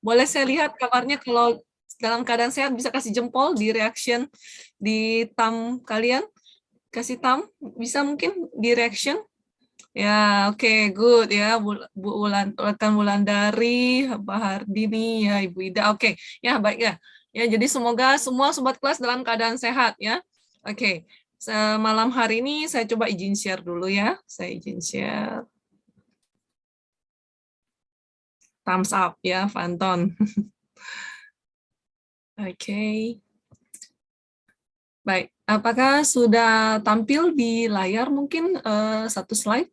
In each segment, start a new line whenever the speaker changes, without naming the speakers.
Boleh saya lihat kabarnya kalau dalam keadaan sehat bisa kasih jempol di reaction di thumb kalian. Kasih thumb, bisa mungkin di reaction. Ya, oke, good ya, rekan Wulandari, Mbak Hardini, ya Ibu Ida, oke, ya baik ya. Ya, jadi semoga semua sobat kelas dalam keadaan sehat ya. Oke, malam hari ini saya coba izin share dulu ya. Saya izin share. Thumbs up ya, Fanton. Oke. Baik, apakah sudah tampil di layar mungkin satu slide?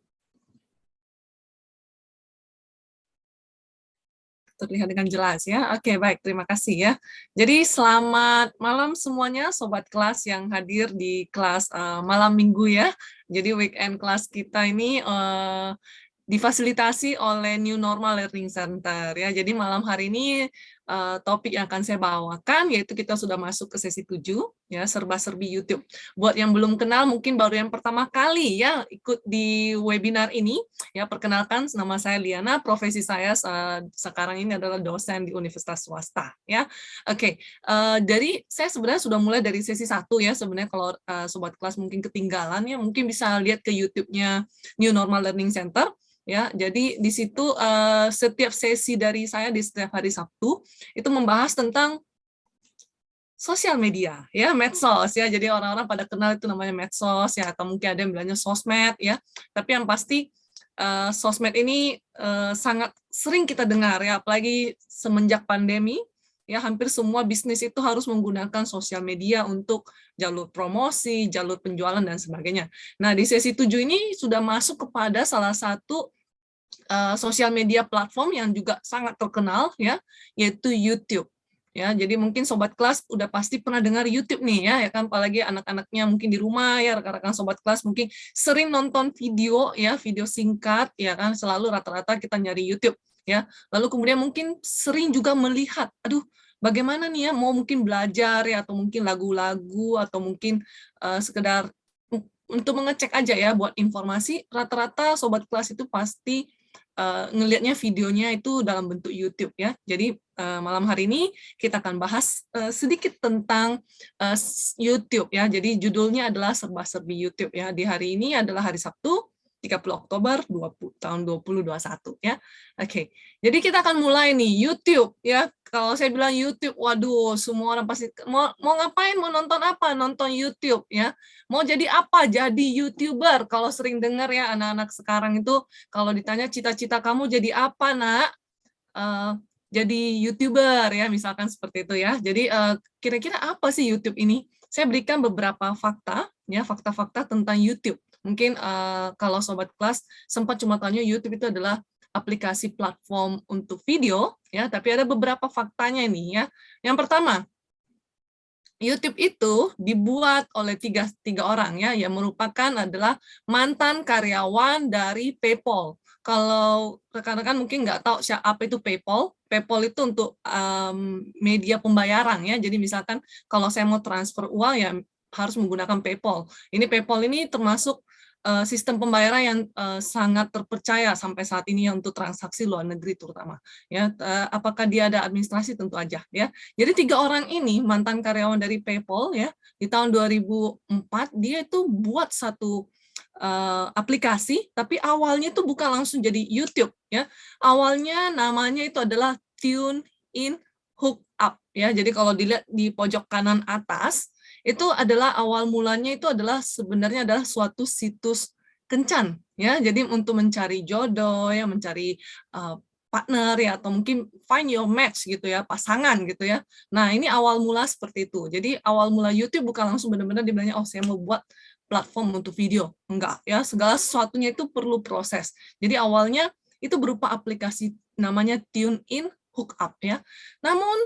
Terlihat dengan jelas ya. Oke, baik, terima kasih ya. Jadi selamat malam semuanya sobat kelas yang hadir di kelas malam minggu ya. Jadi weekend kelas kita ini difasilitasi oleh New Normal Learning Center ya. Jadi malam hari ini topik yang akan saya bawakan yaitu kita sudah masuk ke sesi 7 ya, serba-serbi YouTube. Buat yang belum kenal mungkin baru yang pertama kali ya ikut di webinar ini ya, perkenalkan nama saya Liana, profesi saya sekarang ini adalah dosen di universitas swasta ya. Oke, dari saya sebenarnya sudah mulai dari sesi 1 ya, sebenarnya kalau sobat kelas mungkin ketinggalan ya, mungkin bisa lihat ke YouTube-nya New Normal Learning Center. Ya, jadi di situ setiap sesi dari saya di setiap hari Sabtu itu membahas tentang sosial media, ya medsos ya. Jadi orang-orang pada kenal itu namanya medsos ya, atau mungkin ada yang bilangnya sosmed ya. Tapi yang pasti sosmed ini sangat sering kita dengar ya, apalagi semenjak pandemi ya, hampir semua bisnis itu harus menggunakan sosial media untuk jalur promosi, jalur penjualan dan sebagainya. Nah, di sesi 7 ini sudah masuk kepada salah satu sosial media platform yang juga sangat terkenal ya, yaitu YouTube. Ya, jadi mungkin sobat kelas udah pasti pernah dengar YouTube nih ya, kan, apalagi anak-anaknya mungkin di rumah ya, rekan-rekan sobat kelas mungkin sering nonton video ya, video singkat ya kan, selalu rata-rata kita nyari YouTube ya. Lalu kemudian mungkin sering juga melihat, aduh bagaimana nih ya, mau mungkin belajar ya, atau mungkin lagu-lagu, atau mungkin sekedar untuk mengecek aja ya buat informasi, rata-rata sobat kelas itu pasti ngelihatnya videonya itu dalam bentuk YouTube ya. Jadi malam hari ini kita akan bahas sedikit tentang YouTube ya. Jadi judulnya adalah serba-serbi YouTube ya. Di hari ini adalah hari Sabtu 30 Oktober tahun 2021 ya. Oke. Jadi kita akan mulai nih YouTube ya. Kalau saya bilang YouTube, waduh, semua orang pasti mau ngapain, mau nonton apa? Nonton YouTube ya. Mau jadi apa? Jadi YouTuber. Kalau sering dengar ya anak-anak sekarang itu kalau ditanya cita-cita kamu jadi apa, Nak? Jadi YouTuber ya, misalkan seperti itu ya. Jadi kira-kira apa sih YouTube ini? Saya berikan beberapa fakta ya, fakta-fakta tentang YouTube. Mungkin kalau sobat kelas sempat cuma tanya YouTube itu adalah aplikasi platform untuk video ya, tapi ada beberapa faktanya nih ya. Yang pertama, YouTube itu dibuat oleh tiga orang ya, yang merupakan adalah mantan karyawan dari PayPal. Kalau rekan-rekan mungkin nggak tahu apa itu PayPal, PayPal itu untuk media pembayaran ya. Jadi misalkan kalau saya mau transfer uang ya harus menggunakan PayPal. Ini PayPal ini termasuk sistem pembayaran yang sangat terpercaya sampai saat ini ya, untuk transaksi luar negeri terutama. Ya, apakah dia ada administrasi, tentu aja ya. Jadi 3 orang ini mantan karyawan dari PayPal ya, di tahun 2004 dia itu buat satu aplikasi, tapi awalnya itu bukan langsung jadi YouTube ya. Awalnya namanya itu adalah TuneIn Hookup ya. Jadi kalau dilihat di pojok kanan atas itu adalah awal mulanya itu adalah sebenarnya adalah suatu situs kencan ya. Jadi untuk mencari jodoh ya, mencari partner ya, atau mungkin find your match gitu ya, pasangan gitu ya. Nah, ini awal mula seperti itu. Jadi awal mula YouTube bukan langsung benar-benar dibilangnya oh saya mau buat platform untuk video. Enggak ya, segala sesuatunya itu perlu proses. Jadi awalnya itu berupa aplikasi namanya TuneIn Hookup ya. Namun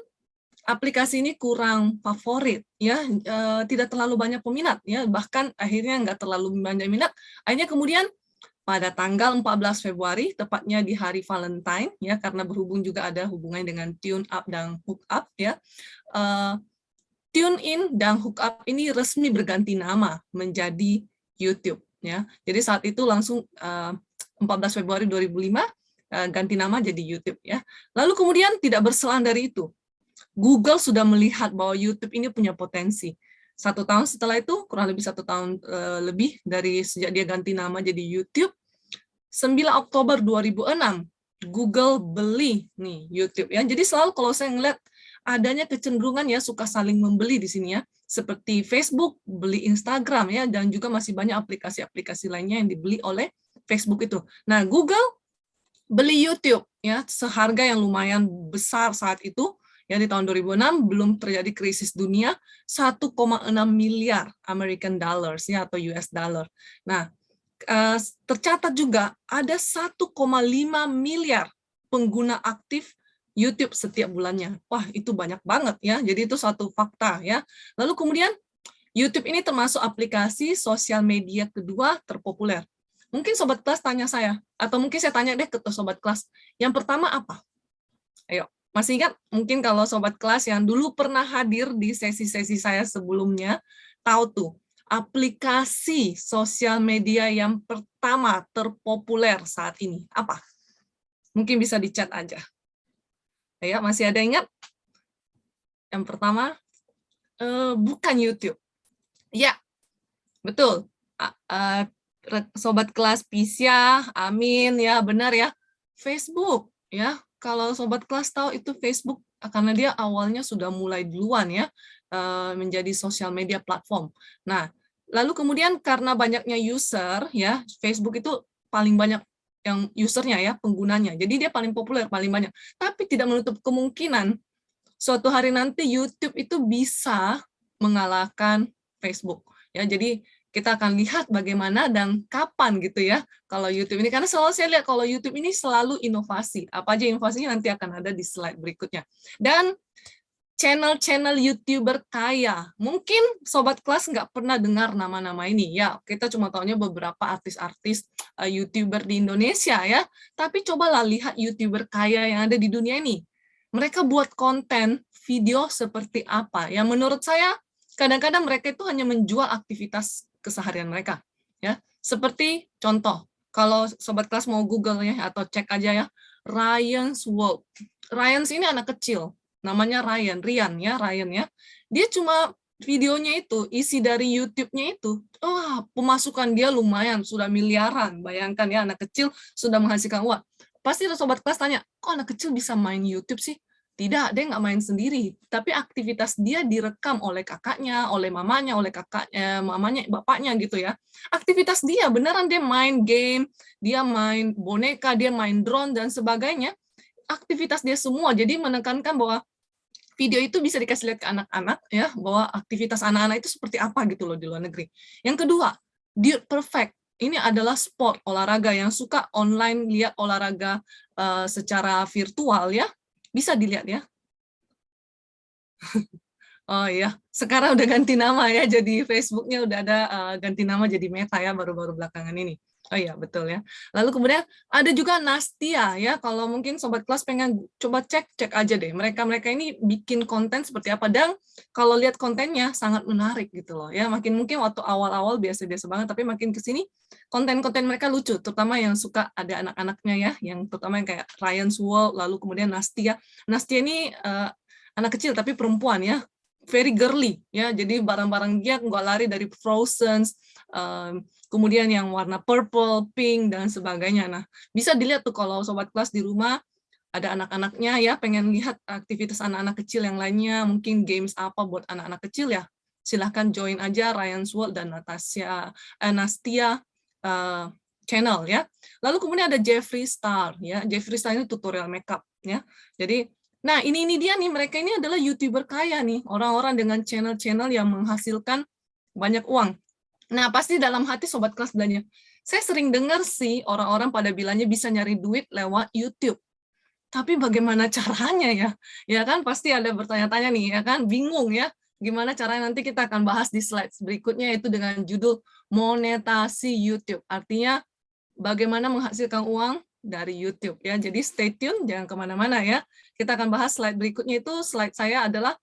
aplikasi ini kurang favorit ya, tidak terlalu banyak peminat ya, bahkan akhirnya nggak terlalu banyak minat. Akhirnya kemudian pada tanggal 14 Februari, tepatnya di hari Valentine ya, karena berhubung juga ada hubungannya dengan Tune Up dan Hook Up ya. TuneIn dan Hookup ini resmi berganti nama menjadi YouTube ya. Jadi saat itu langsung 14 Februari 2005 ganti nama jadi YouTube ya. Lalu kemudian tidak berselang dari itu, Google sudah melihat bahwa YouTube ini punya potensi. 1 tahun setelah itu, kurang lebih 1 tahun lebih dari sejak dia ganti nama jadi YouTube, 9 Oktober 2006, Google beli nih YouTube ya. Jadi selalu kalau saya ngeliat adanya kecenderungan ya suka saling membeli di sini ya. Seperti Facebook beli Instagram ya, dan juga masih banyak aplikasi-aplikasi lainnya yang dibeli oleh Facebook itu. Nah, Google beli YouTube ya, seharga yang lumayan besar saat itu ya, di tahun 2006 belum terjadi krisis dunia, 1,6 miliar American dollars ya, atau US dollar. Nah, tercatat juga ada 1,5 miliar pengguna aktif YouTube setiap bulannya. Wah, itu banyak banget ya. Jadi itu suatu fakta ya. Lalu kemudian YouTube ini termasuk aplikasi sosial media kedua terpopuler. Mungkin sobat kelas tanya saya, atau mungkin saya tanya deh ke sobat kelas. Yang pertama apa? Ayo, masih ingat mungkin kalau sobat kelas yang dulu pernah hadir di sesi-sesi saya sebelumnya, tahu tuh, aplikasi sosial media yang pertama terpopuler saat ini apa? Mungkin bisa di chat aja. Ya, masih ada ingat? Yang pertama bukan YouTube. Ya, betul. Sobat kelas Pisya, Amin ya, benar ya. Facebook ya. Kalau sobat kelas tahu itu Facebook karena dia awalnya sudah mulai duluan ya menjadi sosial media platform. Nah, lalu kemudian karena banyaknya user ya, Facebook itu paling banyak yang usernya ya, penggunanya. Jadi dia paling populer, paling banyak. Tapi tidak menutup kemungkinan suatu hari nanti YouTube itu bisa mengalahkan Facebook. Ya, jadi kita akan lihat bagaimana dan kapan gitu ya kalau YouTube ini, karena selalu saya lihat kalau YouTube ini selalu inovasi. Apa aja inovasinya nanti akan ada di slide berikutnya. Dan channel-channel YouTuber kaya. Mungkin sobat kelas nggak pernah dengar nama-nama ini. Ya, kita cuma tahunya beberapa artis-artis YouTuber di Indonesia ya. Tapi cobalah lihat YouTuber kaya yang ada di dunia ini. Mereka buat konten video seperti apa? Yang menurut saya kadang-kadang mereka itu hanya menjual aktivitas keseharian mereka. Ya, seperti contoh, kalau sobat kelas mau Google ya atau cek aja ya, Ryan's World. Ryan's ini anak kecil. Namanya Ryan ya. Dia cuma videonya itu, isi dari YouTube-nya itu, pemasukan dia lumayan, sudah miliaran. Bayangkan ya, anak kecil sudah menghasilkan uang. Pasti sobat kelas tanya, kok anak kecil bisa main YouTube sih? Tidak, dia nggak main sendiri, tapi aktivitas dia direkam oleh kakaknya, oleh mamanya, mamanya, bapaknya gitu ya. Aktivitas dia beneran dia main game, dia main boneka, dia main drone dan sebagainya. Aktivitas dia semua, jadi menekankan bahwa video itu bisa dikasih lihat ke anak-anak ya, bahwa aktivitas anak-anak itu seperti apa gitu loh di luar negeri. Yang kedua, Dude Perfect. Ini adalah sport olahraga yang suka online lihat olahraga secara virtual ya. Bisa dilihat ya. Oh iya, sekarang udah ganti nama ya, jadi Facebooknya udah ada ganti nama jadi Meta ya, baru-baru belakangan ini. Oh iya, betul ya. Lalu kemudian ada juga Nastia ya, kalau mungkin sobat kelas pengen coba cek aja deh. Mereka ini bikin konten seperti apa, dan kalau lihat kontennya sangat menarik gitu loh ya. Mungkin waktu awal-awal biasa-biasa banget, tapi makin kesini konten-konten mereka lucu, terutama yang suka ada anak-anaknya ya, yang terutama yang kayak Ryan's World, lalu kemudian Nastia. Nastia ini anak kecil tapi perempuan ya, very girly ya, jadi barang-barang dia nggak lari dari Frozen, kemudian yang warna purple, pink dan sebagainya. Nah, bisa dilihat tuh kalau sobat kelas di rumah ada anak-anaknya ya, pengen lihat aktivitas anak-anak kecil yang lainnya, mungkin games apa buat anak-anak kecil ya, silahkan join aja Ryan's World dan Nastia channel ya. Lalu kemudian ada Jeffree Star ya, Jeffree Star ini tutorial makeup ya. Jadi nah, ini dia nih, mereka ini adalah YouTuber kaya nih, orang-orang dengan channel-channel yang menghasilkan banyak uang. Nah, pasti dalam hati sobat kelas belanja, saya sering dengar sih orang-orang pada bilangnya bisa nyari duit lewat YouTube. Tapi bagaimana caranya ya? Ya kan pasti ada bertanya-tanya nih, ya kan bingung ya. Gimana caranya, nanti kita akan bahas di slide berikutnya, yaitu dengan judul monetasi YouTube. Artinya bagaimana menghasilkan uang dari YouTube ya. Jadi stay tune, jangan kemana-mana ya. Kita akan bahas slide berikutnya, itu slide saya adalah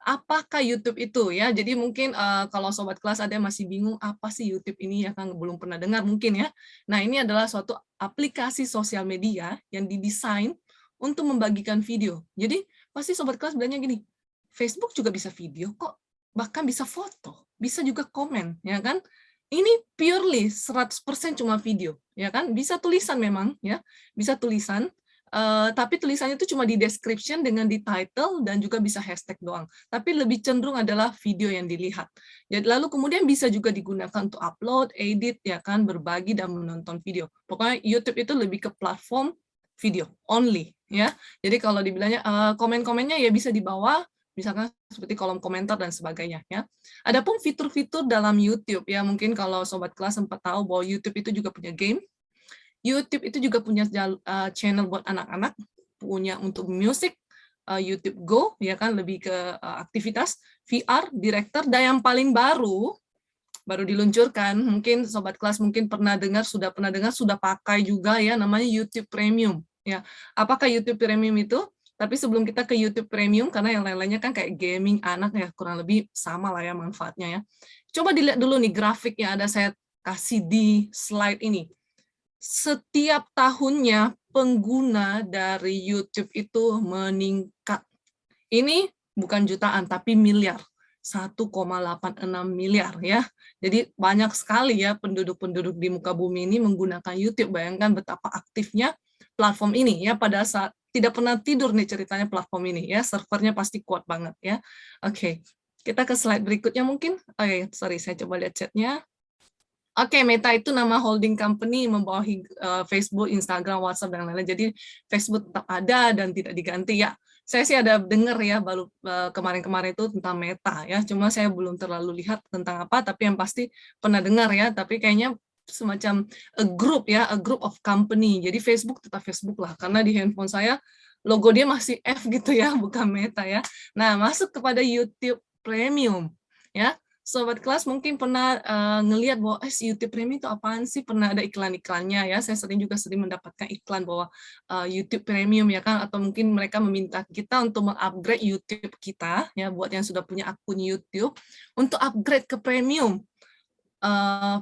apakah YouTube itu ya? Jadi mungkin kalau sobat kelas ada yang masih bingung apa sih YouTube ini ya kan belum pernah dengar mungkin ya. Nah, ini adalah suatu aplikasi sosial media yang didesain untuk membagikan video. Jadi pasti sobat kelas bilangnya gini, Facebook juga bisa video kok, bahkan bisa foto, bisa juga komen, ya kan? Ini purely 100% cuma video, ya kan? Bisa tulisan memang ya, bisa tulisan. Tapi tulisannya itu cuma di description dengan di title dan juga bisa hashtag doang. Tapi lebih cenderung adalah video yang dilihat. Jadi lalu kemudian bisa juga digunakan untuk upload, edit, ya kan, berbagi dan menonton video. Pokoknya YouTube itu lebih ke platform video only, ya. Jadi kalau dibilangnya komen-komennya ya bisa di bawah, misalkan seperti kolom komentar dan sebagainya, ya. Adapun fitur-fitur dalam YouTube ya, mungkin kalau sobat kelas sempat tahu bahwa YouTube itu juga punya game. YouTube itu juga punya channel buat anak-anak, punya untuk musik, YouTube Go, ya kan, lebih ke aktivitas, VR, Director, dan yang paling baru diluncurkan, mungkin sobat kelas mungkin pernah dengar, sudah pakai juga ya, namanya YouTube Premium. Ya, apakah YouTube Premium itu? Tapi sebelum kita ke YouTube Premium, karena yang lain-lainnya kan kayak gaming anak ya, kurang lebih sama lah ya manfaatnya ya. Coba dilihat dulu nih grafik yang ada saya kasih di slide ini. Setiap tahunnya pengguna dari YouTube itu meningkat. Ini bukan jutaan, tapi miliar. 1,86 miliar ya. Jadi banyak sekali ya penduduk-penduduk di muka bumi ini menggunakan YouTube. Bayangkan betapa aktifnya platform ini ya, pada saat tidak pernah tidur nih ceritanya platform ini ya, servernya pasti kuat banget ya. Oke, kita ke slide berikutnya mungkin. Oke, sorry saya coba lihat chatnya. Oke, Meta itu nama holding company membawahi Facebook, Instagram, WhatsApp, dan lain-lain. Jadi Facebook tetap ada dan tidak diganti ya. Saya sih ada dengar ya baru kemarin-kemarin itu tentang Meta ya. Cuma saya belum terlalu lihat tentang apa, tapi yang pasti pernah dengar ya. Tapi kayaknya semacam a group of company. Jadi Facebook tetap Facebook lah, karena di handphone saya logo dia masih F gitu ya, bukan Meta ya. Nah, masuk kepada YouTube Premium ya. Sobat kelas mungkin pernah ngelihat bahwa YouTube Premium itu apaan sih? Pernah ada iklan-iklannya ya. Saya juga sering mendapatkan iklan bahwa YouTube Premium ya kan, atau mungkin mereka meminta kita untuk mengupgrade YouTube kita ya, buat yang sudah punya akun YouTube untuk upgrade ke Premium.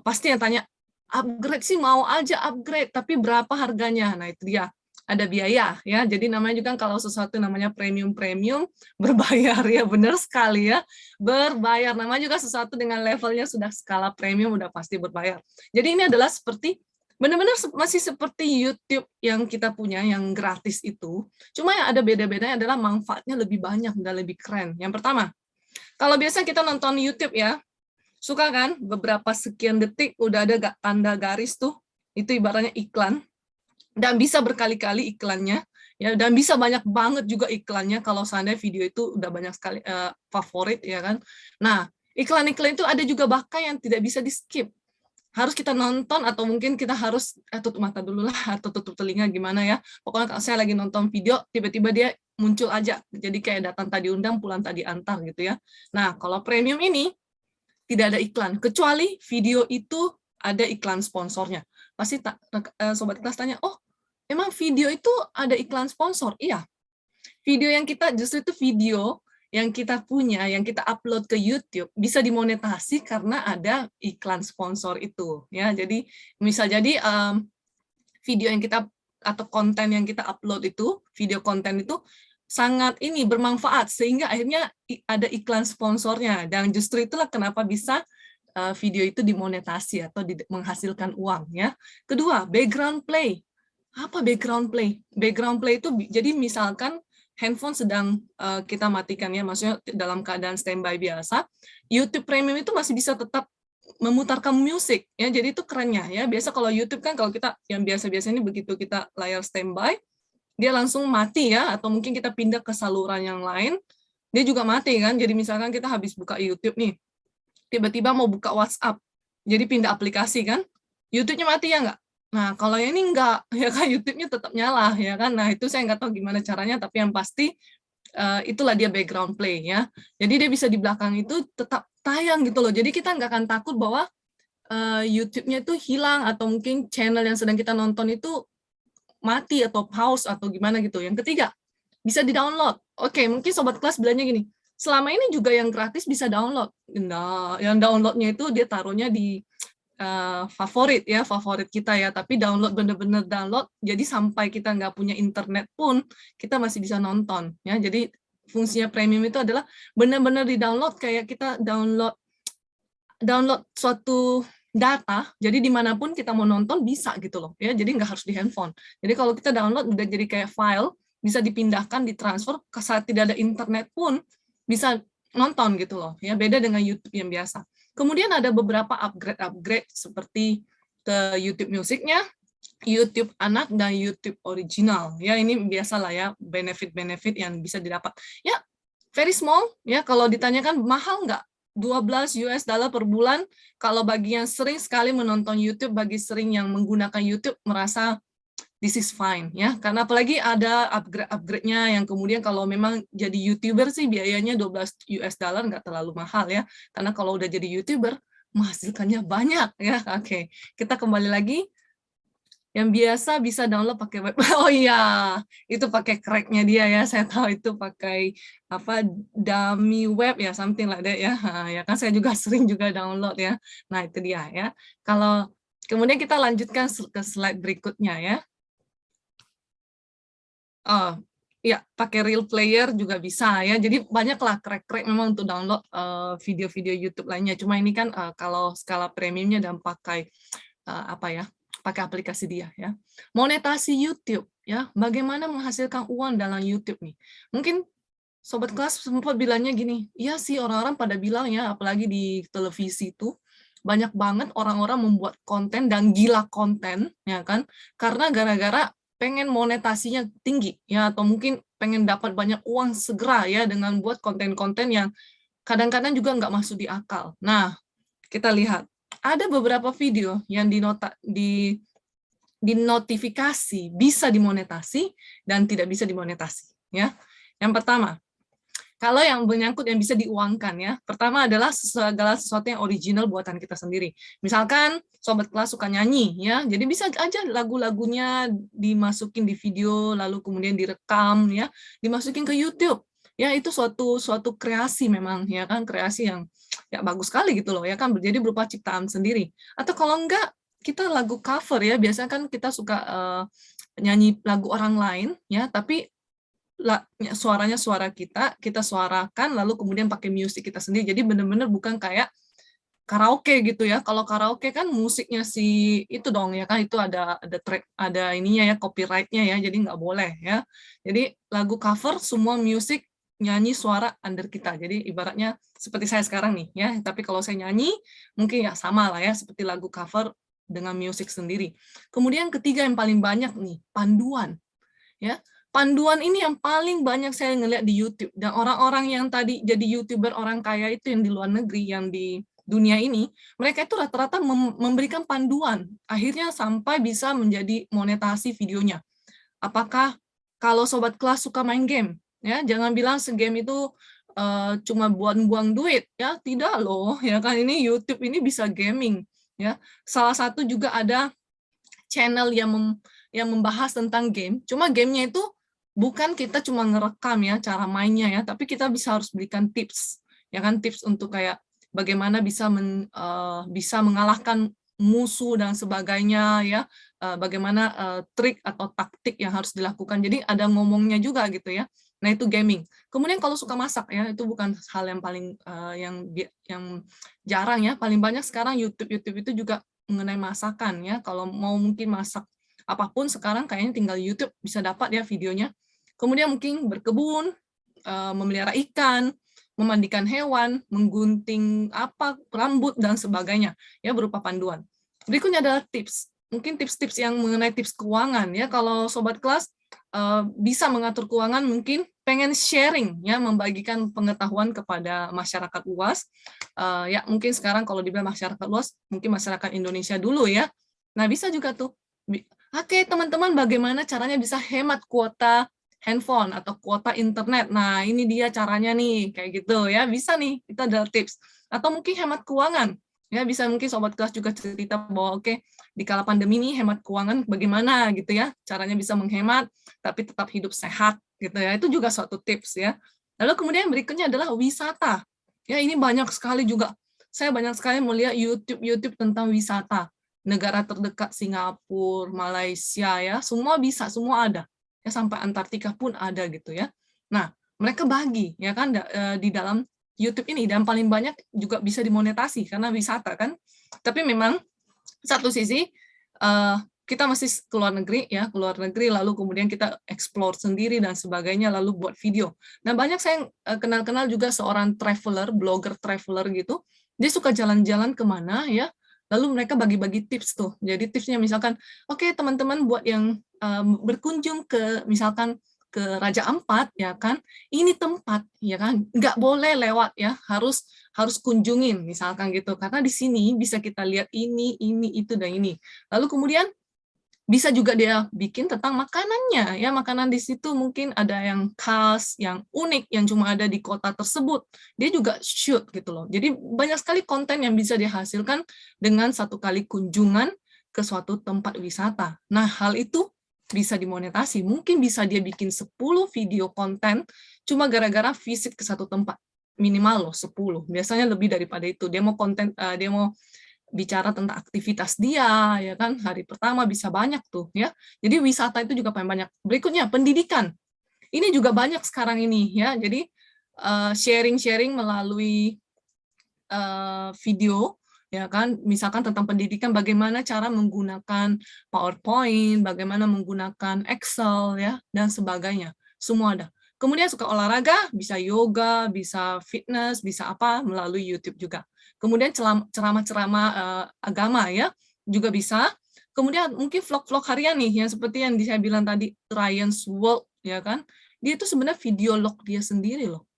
Pasti yang tanya, upgrade sih mau aja upgrade, tapi berapa harganya? Nah itu dia, ada biaya ya. Jadi namanya juga kalau sesuatu namanya premium berbayar ya, benar sekali ya, berbayar. Namanya juga sesuatu dengan levelnya sudah skala premium udah pasti berbayar. Jadi ini adalah seperti benar-benar masih seperti YouTube yang kita punya yang gratis itu. Cuma yang ada beda-bedanya adalah manfaatnya lebih banyak dan lebih keren. Yang pertama, kalau biasa kita nonton YouTube ya, suka kan beberapa sekian detik udah ada tanda garis tuh, itu ibaratnya iklan. Dan bisa berkali-kali iklannya ya, dan bisa banyak banget juga iklannya kalau seandainya video itu udah banyak sekali favorit ya kan. Nah, iklan-iklan itu ada juga bahkan yang tidak bisa di-skip. Harus kita nonton atau mungkin kita harus tutup mata dulu lah atau tutup telinga gimana ya. Pokoknya kalau saya lagi nonton video tiba-tiba dia muncul aja. Jadi kayak datang tadi undang pulang tadi antar gitu ya. Nah, kalau premium ini tidak ada iklan, kecuali video itu ada iklan sponsornya. Pasti sobat kelas tanya, oh emang video itu ada iklan sponsor? Iya, video yang kita, justru itu video yang kita punya, yang kita upload ke YouTube, bisa dimonetasi karena ada iklan sponsor itu. Ya, jadi misal jadi video yang kita, atau konten yang kita upload itu, video konten itu, sangat ini bermanfaat sehingga akhirnya ada iklan sponsornya, dan justru itulah kenapa bisa video itu dimonetasi atau menghasilkan uang ya. Kedua, background play. Apa background play? Background play itu jadi misalkan handphone sedang kita matikan ya, maksudnya dalam keadaan standby biasa, YouTube Premium itu masih bisa tetap memutarkan musik ya. Jadi itu kerennya ya. Biasa kalau YouTube kan kalau kita yang biasa-biasa ini begitu kita layar standby dia langsung mati ya, atau mungkin kita pindah ke saluran yang lain, dia juga mati kan. Jadi misalkan kita habis buka YouTube nih, tiba-tiba mau buka WhatsApp, jadi pindah aplikasi kan, YouTube-nya mati ya nggak? Nah, kalau yang ini nggak, ya kan YouTube-nya tetap nyala, ya kan? Nah, itu saya nggak tahu gimana caranya, tapi yang pasti itulah dia background play ya. Jadi dia bisa di belakang itu tetap tayang gitu loh. Jadi kita nggak akan takut bahwa YouTube-nya itu hilang, atau mungkin channel yang sedang kita nonton itu mati atau pause atau gimana gitu. Yang ketiga, bisa di-download. Oke, mungkin sobat kelas bilangnya gini, selama ini juga yang gratis bisa download. Nah, yang downloadnya itu dia taruhnya di favorit ya, favorit kita ya, tapi download bener-bener download, jadi sampai kita nggak punya internet pun, kita masih bisa nonton ya. Jadi fungsinya premium itu adalah benar-benar di-download kayak kita download suatu data, jadi dimanapun kita mau nonton bisa gitu loh ya, jadi nggak harus di handphone. Jadi kalau kita download udah jadi kayak file, bisa dipindahkan, ditransfer ke saat tidak ada internet pun bisa nonton gitu loh ya, beda dengan YouTube yang biasa. Kemudian ada beberapa upgrade seperti ke YouTube musiknya, YouTube anak, dan YouTube original ya, ini biasalah ya benefit-benefit yang bisa didapat ya, very small ya. Kalau ditanyakan mahal nggak, $12 per bulan. Kalau bagi yang sering sekali menonton YouTube, bagi sering yang menggunakan YouTube, merasa this is fine ya, karena apalagi ada upgrade-nya yang kemudian kalau memang jadi YouTuber sih biayanya $12 nggak terlalu mahal ya, karena kalau udah jadi YouTuber menghasilkannya banyak ya. Oke, kita kembali lagi. Yang biasa bisa download pakai web. Oh iya, itu pakai crack-nya dia ya. Saya tahu itu pakai apa, dummy web ya, something like that ya. Ya kan saya juga sering juga download ya. Nah, itu dia ya. Kalau kemudian kita lanjutkan ke slide berikutnya ya. Oh, ya, pakai real player juga bisa ya. Jadi banyaklah crack-crack memang untuk download video-video YouTube lainnya. Cuma ini kan kalau skala premiumnya dan pakai apa ya? Pakai aplikasi dia ya. Monetasi YouTube ya. Bagaimana menghasilkan uang dalam YouTube nih? Mungkin sobat kelas sempat bilangnya gini, iya sih orang-orang pada bilang ya, apalagi di televisi itu banyak banget orang-orang membuat konten dan gila konten ya kan, karena gara-gara pengen monetasinya tinggi ya, atau mungkin pengen dapat banyak uang segera ya dengan buat konten-konten yang kadang-kadang juga nggak masuk di akal. Nah, kita lihat ada beberapa video yang dinotifikasi bisa dimonetasi dan tidak bisa dimonetasi ya. Yang pertama, kalau yang menyangkut yang bisa diuangkan ya, pertama adalah segala sesuatu yang original buatan kita sendiri. Misalkan sobat kelas suka nyanyi ya, jadi bisa aja lagu-lagunya dimasukin di video, lalu kemudian direkam ya, dimasukin ke YouTube. Ya, itu suatu kreasi memang ya kan, kreasi yang ya bagus sekali gitu loh ya kan, jadi berupa ciptaan sendiri. Atau kalau enggak, kita lagu cover ya, biasanya kan kita suka nyanyi lagu orang lain ya, tapi suaranya suara kita suarakan, lalu kemudian pakai musik kita sendiri. Jadi benar-benar bukan kayak karaoke gitu ya. Kalau karaoke kan musiknya si itu dong ya kan, itu ada track, ada ininya ya, copyright-nya ya, jadi nggak boleh ya. Jadi lagu cover semua musik nyanyi suara under kita. Jadi ibaratnya seperti saya sekarang nih ya, tapi kalau saya nyanyi mungkin ya sama lah ya, seperti lagu cover dengan musik sendiri. Kemudian ketiga yang paling banyak nih, panduan ya. Panduan ini yang paling banyak saya ngeliat di YouTube, dan orang-orang yang tadi jadi YouTuber orang kaya itu yang di luar negeri, yang di dunia ini, mereka itu rata-rata memberikan panduan, akhirnya sampai bisa menjadi monetasi videonya. Apakah kalau sobat kelas suka main game, ya jangan bilang segame itu cuma buang-buang duit, ya tidak loh, ya kan, ini YouTube ini bisa gaming, ya. Salah satu juga ada channel yang membahas tentang game, cuma gamenya itu bukan kita cuma ngerekam ya cara mainnya ya, tapi kita harus berikan tips ya kan, tips untuk kayak bagaimana bisa mengalahkan musuh dan sebagainya ya, bagaimana trik atau taktik yang harus dilakukan. Jadi ada ngomongnya juga gitu ya. Nah, itu gaming. Kemudian kalau suka masak ya, itu bukan hal yang paling yang jarang ya. Paling banyak sekarang YouTube itu juga mengenai masakan ya. Kalau mau mungkin masak apapun sekarang kayaknya tinggal YouTube bisa dapat ya videonya. Kemudian mungkin berkebun, memelihara ikan, memandikan hewan, menggunting rambut dan sebagainya ya, berupa panduan. Berikutnya adalah tips. Mungkin tips-tips yang mengenai tips keuangan ya. Kalau sobat kelas bisa mengatur keuangan, mungkin pengen sharing ya, membagikan pengetahuan kepada masyarakat luas. Ya mungkin sekarang kalau dibilang masyarakat luas, mungkin masyarakat Indonesia dulu ya. Nah, bisa juga tuh. Oke, teman-teman, bagaimana caranya bisa hemat kuota handphone atau kuota internet. Nah, ini dia caranya nih, kayak gitu ya. Bisa nih, itu adalah tips. Atau mungkin hemat keuangan. Ya, bisa mungkin sobat kelas juga cerita bahwa oke, di kala pandemi ini hemat keuangan bagaimana gitu ya. Caranya bisa menghemat tapi tetap hidup sehat gitu ya. Itu juga suatu tips ya. Lalu kemudian berikutnya adalah wisata. Ya, ini banyak sekali juga. Saya banyak sekali melihat YouTube tentang wisata. Negara terdekat Singapura, Malaysia ya, semua bisa, semua ada. Ya, sampai Antartika pun ada gitu ya. Nah, mereka bagi ya kan di dalam YouTube ini, dan paling banyak juga bisa dimonetasi karena wisata kan. Tapi memang satu sisi kita masih keluar negeri ya, keluar negeri lalu kemudian kita explore sendiri dan sebagainya lalu buat video. Nah, banyak saya kenal-kenal juga seorang traveler, blogger traveler gitu. Dia suka jalan-jalan kemana ya, lalu mereka bagi-bagi tips tuh. Jadi tipsnya misalkan, oke, teman-teman buat yang berkunjung ke misalkan ke Raja Ampat ya kan, ini tempat ya kan, nggak boleh lewat ya, harus kunjungin misalkan gitu, karena di sini bisa kita lihat ini itu dan ini. Lalu kemudian bisa juga dia bikin tentang makanannya ya, makanan di situ mungkin ada yang khas, yang unik, yang cuma ada di kota tersebut. Dia juga shoot gitu loh. Jadi banyak sekali konten yang bisa dihasilkan dengan satu kali kunjungan ke suatu tempat wisata. Nah, hal itu bisa dimonetasi. Mungkin bisa dia bikin 10 video konten cuma gara-gara visit ke satu tempat. Minimal loh 10. Biasanya lebih daripada itu. Dia mau konten dia mau bicara tentang aktivitas dia, ya kan, hari pertama bisa banyak tuh, ya. Jadi wisata itu juga paling banyak. Berikutnya, pendidikan. Ini juga banyak sekarang ini, ya. Jadi, sharing-sharing melalui video, ya kan, misalkan tentang pendidikan, bagaimana cara menggunakan PowerPoint, bagaimana menggunakan Excel, ya, dan sebagainya. Semua ada. Kemudian suka olahraga, bisa yoga, bisa fitness, bisa apa, melalui YouTube juga. Kemudian ceramah-ceramah agama ya, juga bisa. Kemudian mungkin vlog-vlog harian nih, yang seperti yang saya bilang tadi, Ryan's World, ya kan. Dia itu sebenarnya video log dia sendiri loh,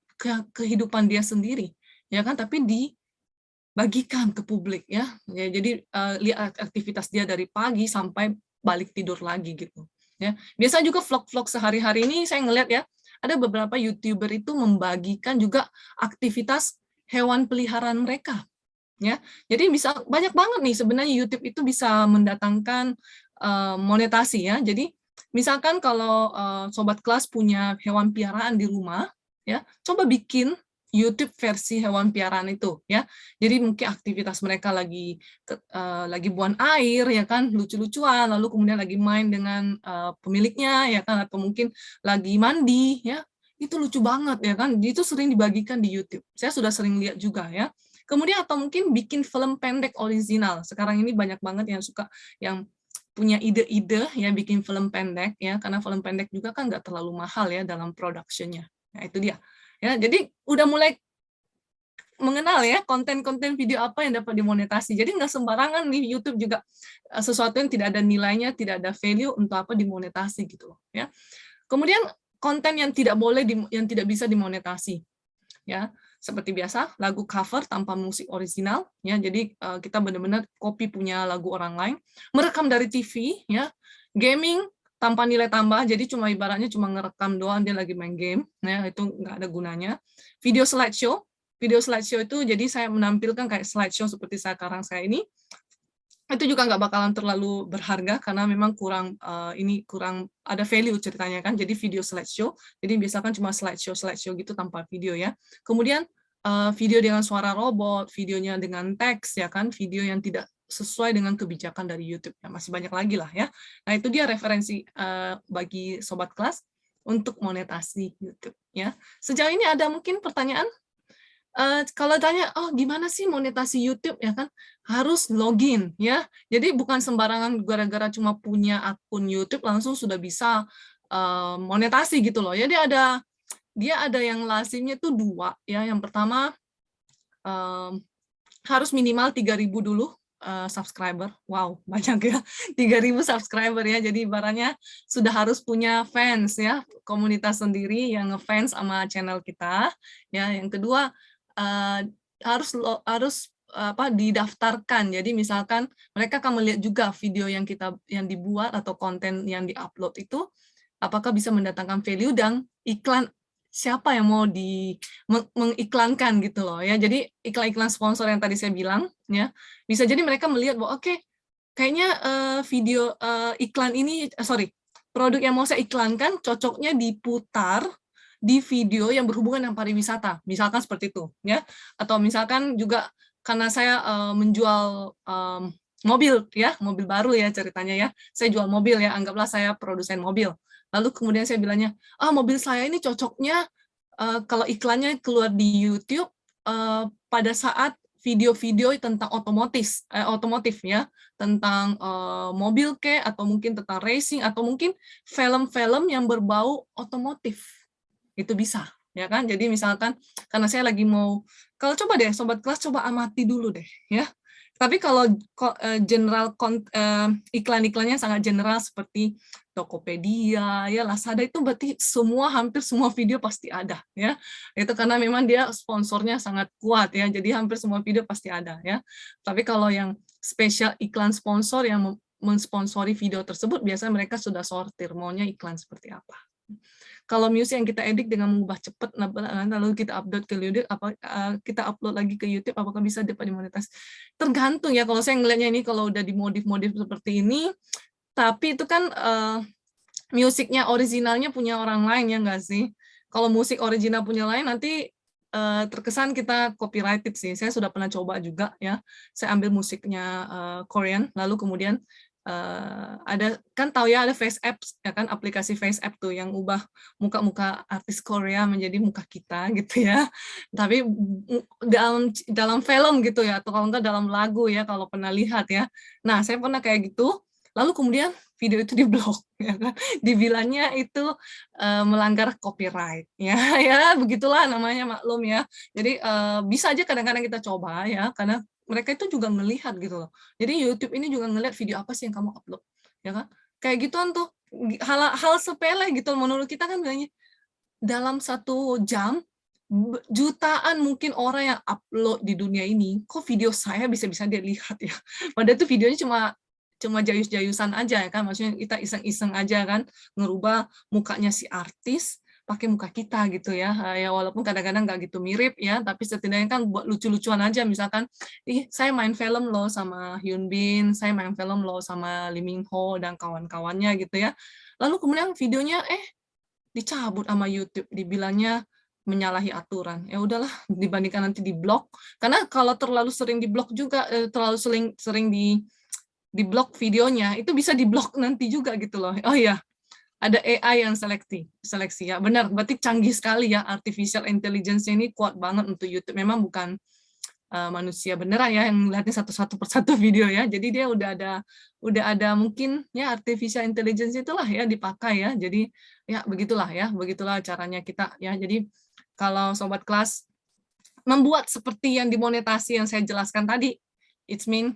kehidupan dia sendiri, ya kan, tapi dibagikan ke publik ya. Ya jadi lihat aktivitas dia dari pagi sampai balik tidur lagi gitu. Ya. Biasa juga vlog-vlog sehari-hari ini saya ngeliat ya, ada beberapa YouTuber itu membagikan juga aktivitas hewan peliharaan mereka. Ya, jadi bisa banyak banget nih sebenarnya YouTube itu bisa mendatangkan monetasi ya. Jadi misalkan kalau sobat kelas punya hewan piaraan di rumah, ya coba bikin YouTube versi hewan piaraan itu ya. Jadi mungkin aktivitas mereka lagi buang air ya kan, lucu-lucuan, lalu kemudian lagi main dengan pemiliknya ya kan, atau mungkin lagi mandi ya. Itu lucu banget ya kan. Itu sering dibagikan di YouTube. Saya sudah sering lihat juga ya. Kemudian atau mungkin bikin film pendek original. Sekarang ini banyak banget yang suka yang punya ide-ide ya bikin film pendek ya, karena film pendek juga kan nggak terlalu mahal ya dalam production-nya. Nah, itu dia. Ya, jadi udah mulai mengenal ya konten-konten video apa yang dapat dimonetasi. Jadi nggak sembarangan nih YouTube juga sesuatu yang tidak ada nilainya, tidak ada value untuk apa dimonetasi gitu ya. Kemudian konten yang tidak boleh yang tidak bisa dimonetasi. Ya, seperti biasa lagu cover tanpa musik original ya, jadi kita benar-benar copy punya lagu orang lain, merekam dari TV ya, gaming tanpa nilai tambah, jadi cuma ibaratnya cuma ngerekam doang dia lagi main game ya, itu nggak ada gunanya. Video slideshow itu jadi saya menampilkan kayak slideshow seperti sekarang saya ini, itu juga nggak bakalan terlalu berharga karena memang kurang ada value ceritanya kan. Jadi video slideshow, jadi biasakan cuma slideshow gitu tanpa video ya. Kemudian video dengan suara robot, videonya dengan teks ya kan, video yang tidak sesuai dengan kebijakan dari YouTube ya, masih banyak lagi lah ya. Nah itu dia referensi bagi sobat kelas untuk monetasi YouTube ya. Sejauh ini ada mungkin pertanyaan? Kalau tanya, oh gimana sih monetasi YouTube ya kan, harus login ya. Jadi bukan sembarangan gara-gara cuma punya akun YouTube langsung sudah bisa monetasi gitu loh. Jadi dia ada yang lazimnya tuh 2 ya. Yang pertama harus minimal 3.000 dulu subscriber. Wow, banyak ya. 3.000 subscriber ya. Jadi ibaratnya sudah harus punya fans ya, komunitas sendiri yang ngefans sama channel kita. Ya, yang kedua harus didaftarkan. Jadi misalkan mereka akan melihat juga video yang dibuat atau konten yang diupload itu apakah bisa mendatangkan value dan iklan siapa yang mau mengiklankan gitu loh ya. Jadi iklan-iklan sponsor yang tadi saya bilang ya, bisa jadi mereka melihat bahwa oke, kayaknya video iklan ini produk yang mau saya iklankan cocoknya diputar di video yang berhubungan dengan pariwisata, misalkan seperti itu, ya. Atau misalkan juga karena saya menjual mobil, ya, mobil baru ya ceritanya ya. Saya jual mobil ya, anggaplah saya produsen mobil. Lalu kemudian saya bilangnya, mobil saya ini cocoknya kalau iklannya keluar di YouTube pada saat video-video tentang otomotif ya, tentang mobil atau mungkin tentang racing atau mungkin film-film yang berbau otomotif. Itu bisa, ya kan? Jadi misalkan karena saya lagi mau, kalau coba deh sobat kelas coba amati dulu deh ya. Tapi kalau iklan-iklannya sangat general seperti Tokopedia, ya Lazada itu berarti hampir semua video pasti ada ya. Itu karena memang dia sponsornya sangat kuat ya. Jadi hampir semua video pasti ada ya. Tapi kalau yang spesial iklan sponsor yang mensponsori video tersebut biasanya mereka sudah sortir maunya iklan seperti apa. Kalau musik yang kita edit dengan mengubah cepat lalu kita upload ke YouTube, kita upload lagi ke YouTube, apakah bisa dapat dimonetize? Tergantung ya. Kalau saya ngelihatnya ini kalau udah dimodif-modif seperti ini, tapi itu kan musiknya originalnya punya orang lain ya nggak sih? Kalau musik original punya lain nanti terkesan kita copyrighted sih. Saya sudah pernah coba juga ya. Saya ambil musiknya Korean, lalu kemudian ada kan tahu ya ada face apps ya kan, aplikasi face app tuh yang ubah muka-muka artis Korea menjadi muka kita gitu ya. Tapi dalam film gitu ya, atau kalau enggak dalam lagu ya kalau pernah lihat ya. Nah, saya pernah kayak gitu. Lalu kemudian video itu diblok ya kan. Dibilangnya itu melanggar copyright ya. Ya begitulah namanya, maklum ya. Jadi bisa aja kadang-kadang kita coba ya, karena mereka itu juga ngelihat gitu loh. Jadi YouTube ini juga ngelihat video apa sih yang kamu upload, ya kan? Kayak gituan tuh, hal sepele gitu menurut kita kan bilangnya dalam 1 jam jutaan mungkin orang yang upload di dunia ini, kok video saya bisa-bisa dia lihat ya. Padahal itu videonya cuma jayus-jayusan aja ya kan, maksudnya kita iseng-iseng aja kan, ngerubah mukanya si artis pakai muka kita gitu ya. Ya walaupun kadang-kadang nggak gitu mirip ya, tapi setidaknya kan buat lucu-lucuan aja, misalkan, saya main film loh sama Hyun Bin, saya main film loh sama Lee Min Ho dan kawan-kawannya gitu ya. Lalu kemudian videonya dicabut sama YouTube, dibilangnya menyalahi aturan. Ya udahlah, dibandingkan nanti di-blok, karena kalau terlalu sering di-blok juga, terlalu sering di-blok videonya, itu bisa di-blok nanti juga gitu loh. Oh iya, ada AI yang seleksi ya, benar, berarti canggih sekali ya, artificial intelligence ini kuat banget untuk YouTube, memang bukan manusia beneran ya yang ngeliatin satu persatu video ya, jadi dia udah ada mungkin ya artificial intelligence itulah ya dipakai ya, jadi ya begitulah caranya kita ya. Jadi kalau sobat kelas membuat seperti yang dimonetasi yang saya jelaskan tadi, it mean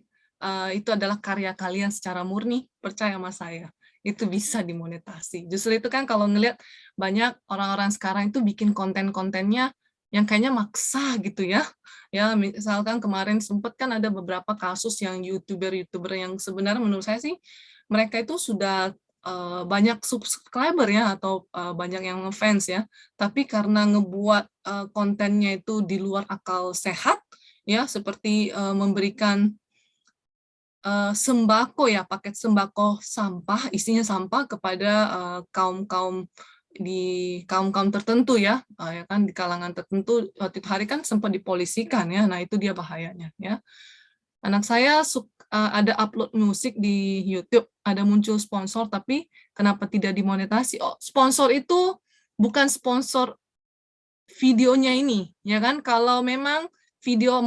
itu adalah karya kalian secara murni, percaya sama saya. Itu bisa dimonetasi. Justru itu kan kalau ngelihat banyak orang-orang sekarang itu bikin konten-kontennya yang kayaknya maksa gitu ya. Ya, misalkan kemarin sempat kan ada beberapa kasus yang YouTuber yang sebenarnya menurut saya sih mereka itu sudah banyak subscriber ya atau banyak yang ngefans ya. Tapi karena ngebuat kontennya itu di luar akal sehat ya, seperti memberikan sembako ya, paket sembako sampah, isinya sampah kepada kaum-kaum tertentu ya, ya kan di kalangan tertentu. Waktu itu hari kan sempat dipolisikan ya. Nah, itu dia bahayanya ya. Anak saya ada upload musik di YouTube, ada muncul sponsor, tapi kenapa tidak dimonetasi? Oh, sponsor itu bukan sponsor videonya ini, ya kan? Kalau memang video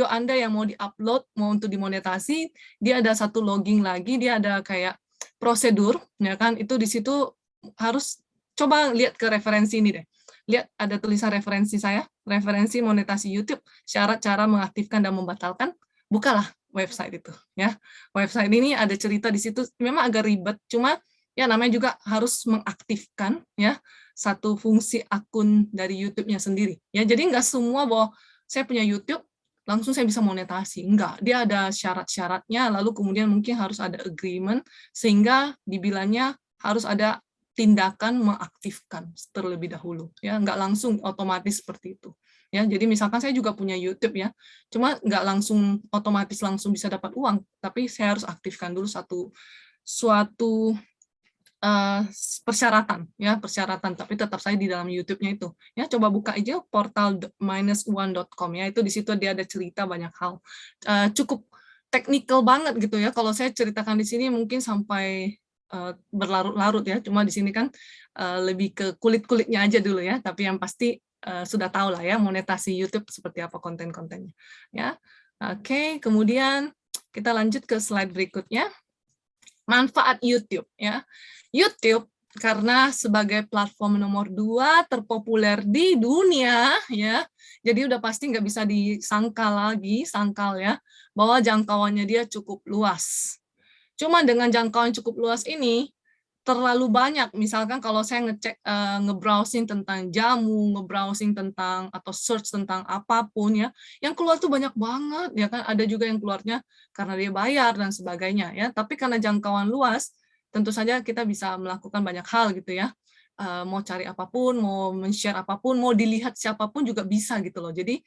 Anda yang mau diupload, mau untuk dimonetasi, dia ada satu logging lagi, dia ada kayak prosedur, ya kan? Itu di situ harus coba lihat ke referensi ini deh. Lihat ada tulisan referensi saya, referensi monetasi YouTube, syarat cara mengaktifkan dan membatalkan, bukalah website itu, ya. Website ini ada cerita di situ, memang agak ribet, cuma ya namanya juga harus mengaktifkan ya satu fungsi akun dari YouTube-nya sendiri. Ya, jadi nggak semua bahwa saya punya YouTube langsung saya bisa monetasi. Enggak, dia ada syarat-syaratnya, lalu kemudian mungkin harus ada agreement, sehingga dibilangnya harus ada tindakan mengaktifkan terlebih dahulu. Ya, nggak langsung otomatis seperti itu. Ya, jadi misalkan saya juga punya YouTube ya, cuma nggak langsung otomatis langsung bisa dapat uang, tapi saya harus aktifkan dulu suatu persyaratan ya, persyaratan, tapi tetap saya di dalam YouTube-nya itu. Ya, coba buka aja portal-1.com ya, itu di situ dia ada cerita banyak hal. Cukup teknikal banget gitu ya, kalau saya ceritakan di sini mungkin sampai berlarut-larut ya, cuma di sini kan lebih ke kulit-kulitnya aja dulu ya, tapi yang pasti sudah tahu lah ya monetasi YouTube seperti apa konten-kontennya ya. Oke, kemudian kita lanjut ke slide berikutnya. Manfaat YouTube ya. YouTube karena sebagai platform nomor 2 terpopuler di dunia ya, jadi udah pasti nggak bisa sangkal ya, bahwa jangkauannya dia cukup luas. Cuma dengan jangkauan cukup luas ini, terlalu banyak. Misalkan kalau saya ngecek, nge-browsing tentang jamu, nge-browsing tentang atau search tentang apapun ya, yang keluar tuh banyak banget ya kan. Ada juga yang keluarnya karena dia bayar dan sebagainya ya. Tapi karena jangkauan luas, tentu saja kita bisa melakukan banyak hal gitu ya. Mau cari apapun, mau men-share apapun, mau dilihat siapapun juga bisa gitu loh. Jadi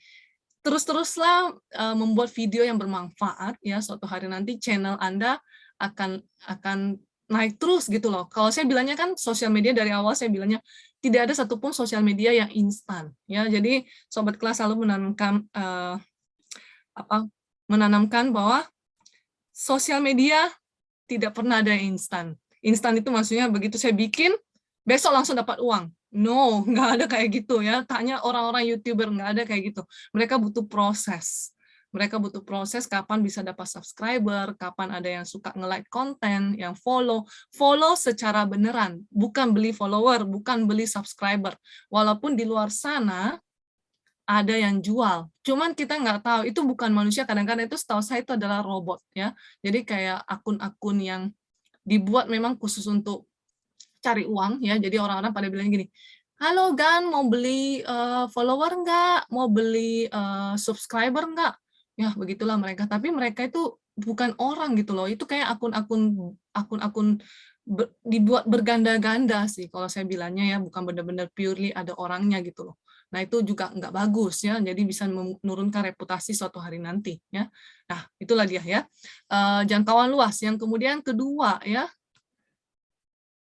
terus-teruslah membuat video yang bermanfaat ya. Suatu hari nanti channel Anda akan naik terus gitu loh. Kalau saya bilangnya kan sosial media dari awal saya bilangnya tidak ada satupun sosial media yang instan ya. Jadi sobat kelas selalu menanamkan bahwa sosial media tidak pernah ada yang instan. Instan itu maksudnya begitu saya bikin besok langsung dapat uang. No, nggak ada kayak gitu ya. Tanya orang-orang YouTuber, nggak ada kayak gitu. Mereka butuh proses. Mereka butuh proses kapan bisa dapat subscriber, kapan ada yang suka nge-like konten, yang follow. Follow secara beneran, bukan beli follower, bukan beli subscriber. Walaupun di luar sana ada yang jual. Cuman kita nggak tahu, itu bukan manusia, kadang-kadang itu setahu saya itu adalah robot ya. Jadi kayak akun-akun yang dibuat memang khusus untuk cari uang ya. Jadi orang-orang pada bilang gini, halo Gan, mau beli follower nggak? Mau beli subscriber nggak? Ya begitulah mereka. Tapi mereka itu bukan orang gitu loh. Itu kayak akun-akun dibuat berganda-ganda sih kalau saya bilangnya ya. Bukan benar-benar purely ada orangnya gitu loh. Nah itu juga nggak bagus ya. Jadi bisa menurunkan reputasi suatu hari nanti ya. Nah itulah dia ya. Jangkauan luas. Yang kemudian kedua ya.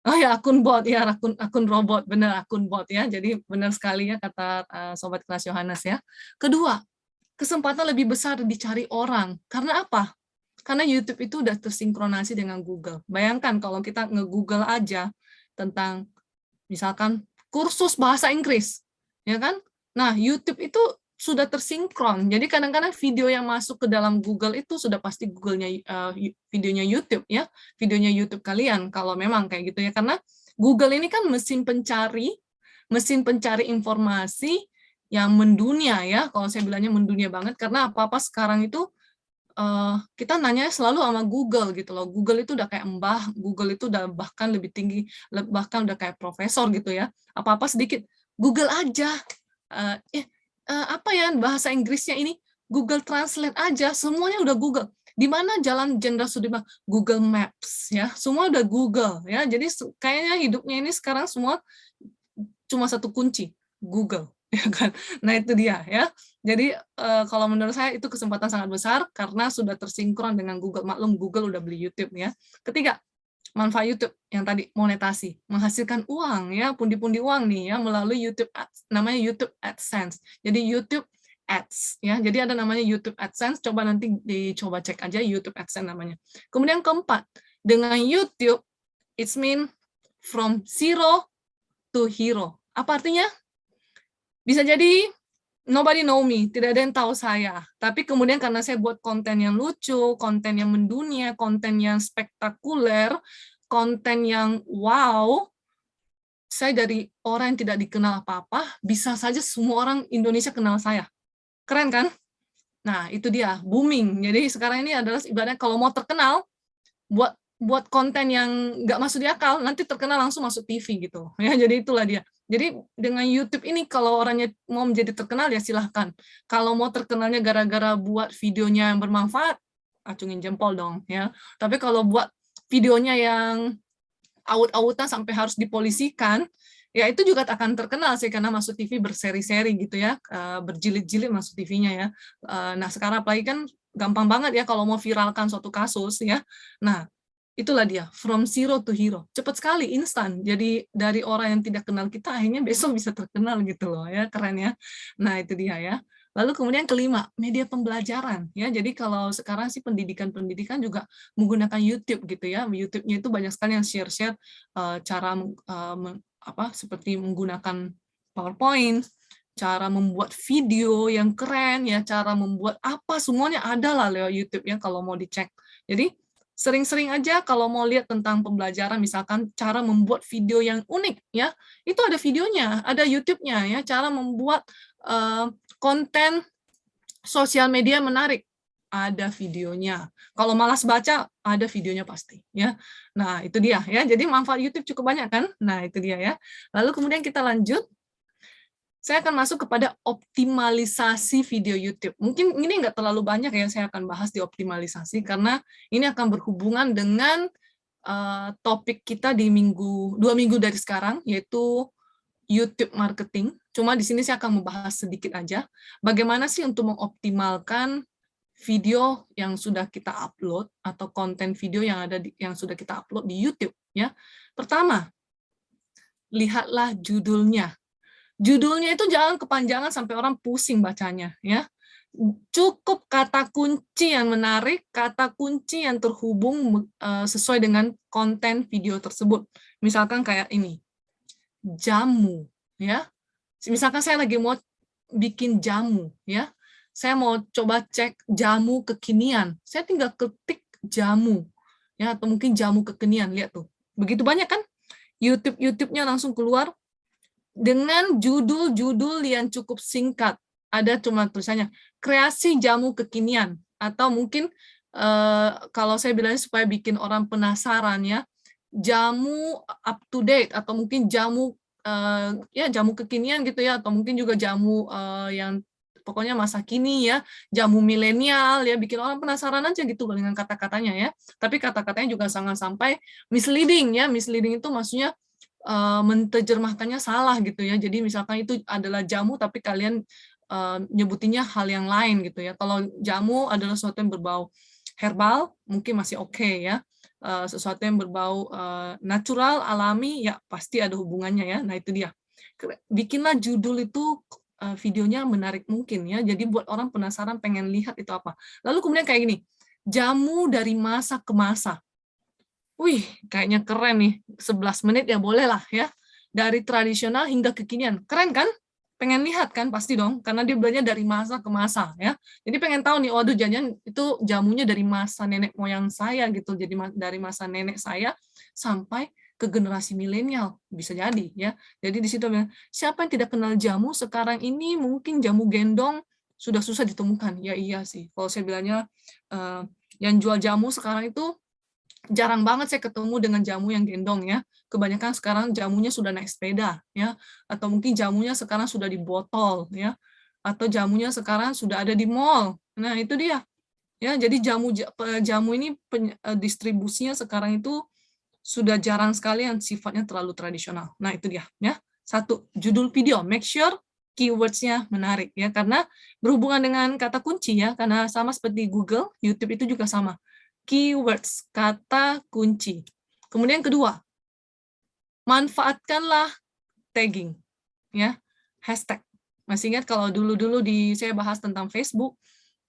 Oh ya, akun bot ya, akun robot, benar akun bot ya. Jadi benar sekali ya kata sobat kelas Yohanes ya. Kedua, kesempatan lebih besar dicari orang. Karena apa? Karena YouTube itu udah tersinkronasi dengan Google. Bayangkan kalau kita nge-Google aja tentang misalkan kursus bahasa Inggris, ya kan? Nah, YouTube itu sudah tersinkron. Jadi kadang-kadang video yang masuk ke dalam Google itu sudah pasti videonya YouTube ya, videonya YouTube kalian kalau memang kayak gitu ya. Karena Google ini kan mesin pencari informasi yang mendunia ya. Kalau saya bilangnya mendunia banget karena apa-apa sekarang itu kita nanya selalu sama Google gitu loh. Google itu udah kayak mbah, Google itu udah bahkan lebih tinggi, bahkan udah kayak profesor gitu ya. Apa-apa sedikit Google aja. Apa ya bahasa Inggrisnya ini? Google Translate aja, semuanya udah Google. Di mana Jalan Jenderal Sudirman? Google Maps ya, semua udah Google ya. Jadi kayaknya hidupnya ini sekarang semua cuma satu kunci, Google. Ya kan? Nah itu dia ya. Jadi kalau menurut saya itu kesempatan sangat besar karena sudah tersinkron dengan Google. Maklum Google udah beli YouTube ya. Ketiga, manfaat YouTube yang tadi monetasi, menghasilkan uang ya, pundi-pundi uang nih ya melalui YouTube Ads, namanya YouTube AdSense. Jadi YouTube Ads ya. Jadi ada namanya YouTube AdSense, coba nanti dicoba cek aja YouTube AdSense namanya. Kemudian keempat, dengan YouTube it's mean from zero to hero. Apa artinya? Bisa jadi nobody know me, tidak ada yang tahu saya. Tapi kemudian karena saya buat konten yang lucu, konten yang mendunia, konten yang spektakuler, konten yang wow, saya dari orang yang tidak dikenal apa-apa, bisa saja semua orang Indonesia kenal saya. Keren kan? Nah, itu dia, booming. Jadi sekarang ini adalah ibaratnya kalau mau terkenal, buat konten yang nggak masuk di akal, nanti terkenal langsung masuk TV gitu. Ya, jadi itulah dia. Jadi dengan YouTube ini kalau orangnya mau menjadi terkenal ya silahkan. Kalau mau terkenalnya gara-gara buat videonya yang bermanfaat, acungin jempol dong ya. Tapi kalau buat videonya yang aut-autan sampai harus dipolisikan, ya itu juga akan terkenal sih karena masuk TV berseri-seri gitu ya, berjilid-jilid masuk TV-nya ya. Nah sekarang apalagi kan gampang banget ya kalau mau viralkan suatu kasus ya. Nah itulah dia, from zero to hero. Cepat sekali, instan. Jadi dari orang yang tidak kenal kita, akhirnya besok bisa terkenal gitu loh ya, keren ya. Nah itu dia ya. Lalu kemudian kelima, media pembelajaran ya. Jadi kalau sekarang sih pendidikan juga menggunakan YouTube gitu ya. YouTube-nya itu banyak sekali yang share-share cara seperti menggunakan PowerPoint, cara membuat video yang keren ya, cara membuat apa semuanya ada lah lewat YouTube ya kalau mau dicek. Jadi sering-sering aja kalau mau lihat tentang pembelajaran, misalkan cara membuat video yang unik ya, itu ada videonya, ada YouTube-nya ya, cara membuat konten sosial media menarik, ada videonya. Kalau malas baca, ada videonya pasti ya. Nah itu dia ya, jadi manfaat YouTube cukup banyak kan. Nah itu dia ya. Lalu kemudian kita lanjut. Saya akan masuk kepada optimalisasi video YouTube. Mungkin ini nggak terlalu banyak ya saya akan bahas di optimalisasi, karena ini akan berhubungan dengan topik kita di 2 minggu dari sekarang, yaitu YouTube marketing. Cuma di sini saya akan membahas sedikit aja, bagaimana sih untuk mengoptimalkan video yang sudah kita upload, atau konten video yang sudah kita upload di YouTube. Ya. Pertama, lihatlah judulnya. Judulnya itu jangan kepanjangan sampai orang pusing bacanya, ya. Cukup kata kunci yang menarik, kata kunci yang terhubung sesuai dengan konten video tersebut. Misalkan kayak ini, jamu, ya. Misalkan saya lagi mau bikin jamu, ya. Saya mau coba cek jamu kekinian. Saya tinggal ketik jamu, ya, atau mungkin jamu kekinian. Lihat tuh, begitu banyak kan? YouTube-nya langsung keluar dengan judul-judul yang cukup singkat. Ada cuma tulisannya, kreasi jamu kekinian. Atau mungkin, kalau saya bilangnya supaya bikin orang penasaran ya, jamu up to date, atau mungkin jamu, jamu kekinian gitu ya, atau mungkin juga jamu yang pokoknya masa kini ya, jamu milenial ya, bikin orang penasaran aja gitu dengan kata-katanya ya. Tapi kata-katanya juga sangat sampai misleading ya, misleading itu maksudnya menterjemahkannya salah gitu ya. Jadi misalkan itu adalah jamu tapi kalian nyebutinnya hal yang lain gitu ya. Kalau jamu adalah sesuatu yang berbau herbal, mungkin masih oke ya. Sesuatu yang berbau natural, alami, ya pasti ada hubungannya ya. Nah itu dia. Bikinlah judul itu videonya menarik mungkin ya. Jadi buat orang penasaran pengen lihat itu apa. Lalu kemudian kayak gini, jamu dari masa ke masa. Wih, kayaknya keren nih. 11 menit ya boleh lah ya. Dari tradisional hingga kekinian. Keren kan? Pengen lihat kan? Pasti dong. Karena dia belajarnya dari masa ke masa ya. Jadi pengen tahu nih, waduh jangan itu jamunya dari masa nenek moyang saya gitu. Jadi dari masa nenek saya sampai ke generasi milenial. Bisa jadi ya. Jadi di situ siapa yang tidak kenal jamu sekarang ini, mungkin jamu gendong sudah susah ditemukan. Ya iya sih. Kalau saya bilangnya yang jual jamu sekarang itu jarang banget saya ketemu dengan jamu yang gendong ya. Kebanyakan sekarang jamunya sudah naik sepeda ya, atau mungkin jamunya sekarang sudah di botol ya, atau jamunya sekarang sudah ada di mall. Nah, itu dia. Ya, jadi jamu ini distribusinya sekarang itu sudah jarang sekali yang sifatnya terlalu tradisional. Nah, itu dia ya. Satu, judul video, make sure keywords-nya menarik ya, karena berhubungan dengan kata kunci ya, karena sama seperti Google, YouTube itu juga sama. Keywords, kata kunci. Kemudian kedua, manfaatkanlah tagging, ya, hashtag. Masih ingat kalau dulu-dulu saya bahas tentang Facebook,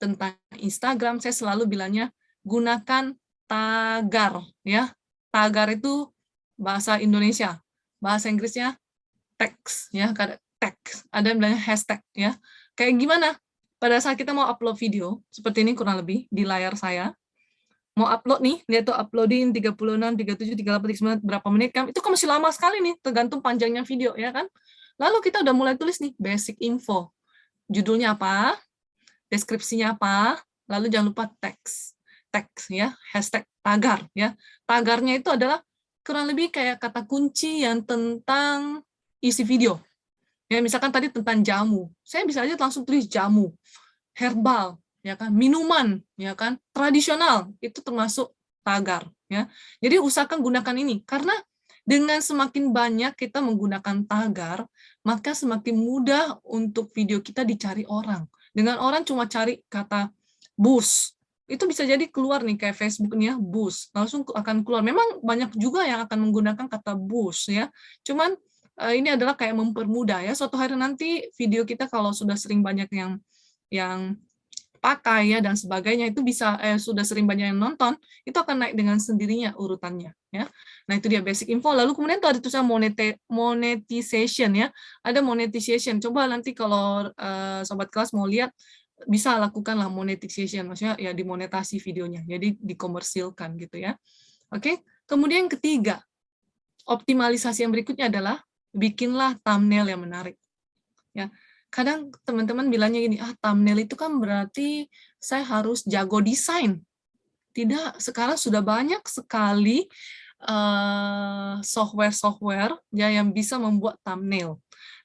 tentang Instagram, saya selalu bilangnya gunakan tagar, ya. Tagar itu bahasa Indonesia, bahasa Inggrisnya text, ya, text. Ada yang bilangnya hashtag, ya. Kayak gimana? Pada saat kita mau upload video, seperti ini kurang lebih di layar saya, mau upload nih, lihat tuh uploading 36, 37, 38, 39, berapa menit kan, itu kan masih lama sekali nih, tergantung panjangnya video, ya kan? Lalu kita udah mulai tulis nih, basic info. Judulnya apa, deskripsinya apa, lalu jangan lupa teks, ya, hashtag tagar, ya. Tagarnya itu adalah kurang lebih kayak kata kunci yang tentang isi video. Ya, misalkan tadi tentang jamu, saya bisa aja langsung tulis jamu, herbal, ya kan, minuman, ya kan, tradisional, itu termasuk tagar, ya. Jadi usahakan gunakan ini, karena dengan semakin banyak kita menggunakan tagar, maka semakin mudah untuk video kita dicari orang. Dengan orang cuma cari kata bus, itu bisa jadi keluar nih kayak Facebook nih ya, boost, langsung akan keluar. Memang banyak juga yang akan menggunakan kata boost ya. Cuman ini adalah kayak mempermudah ya. Suatu hari nanti video kita kalau sudah sering banyak yang pakai ya dan sebagainya, itu bisa sudah sering banyak yang nonton, itu akan naik dengan sendirinya urutannya ya. Nah, itu dia basic info. Lalu kemudian tuh ada tulisan monetization ya. Ada monetization. Coba nanti kalau sobat kelas mau lihat, bisa lakukanlah monetization, maksudnya ya dimonetasi videonya. Jadi dikomersilkan gitu ya. Oke. Kemudian yang ketiga, optimalisasi yang berikutnya adalah bikinlah thumbnail yang menarik. Ya, kadang teman-teman bilangnya gini, thumbnail itu kan berarti saya harus jago desain. Tidak, sekarang sudah banyak sekali software-software ya yang bisa membuat thumbnail.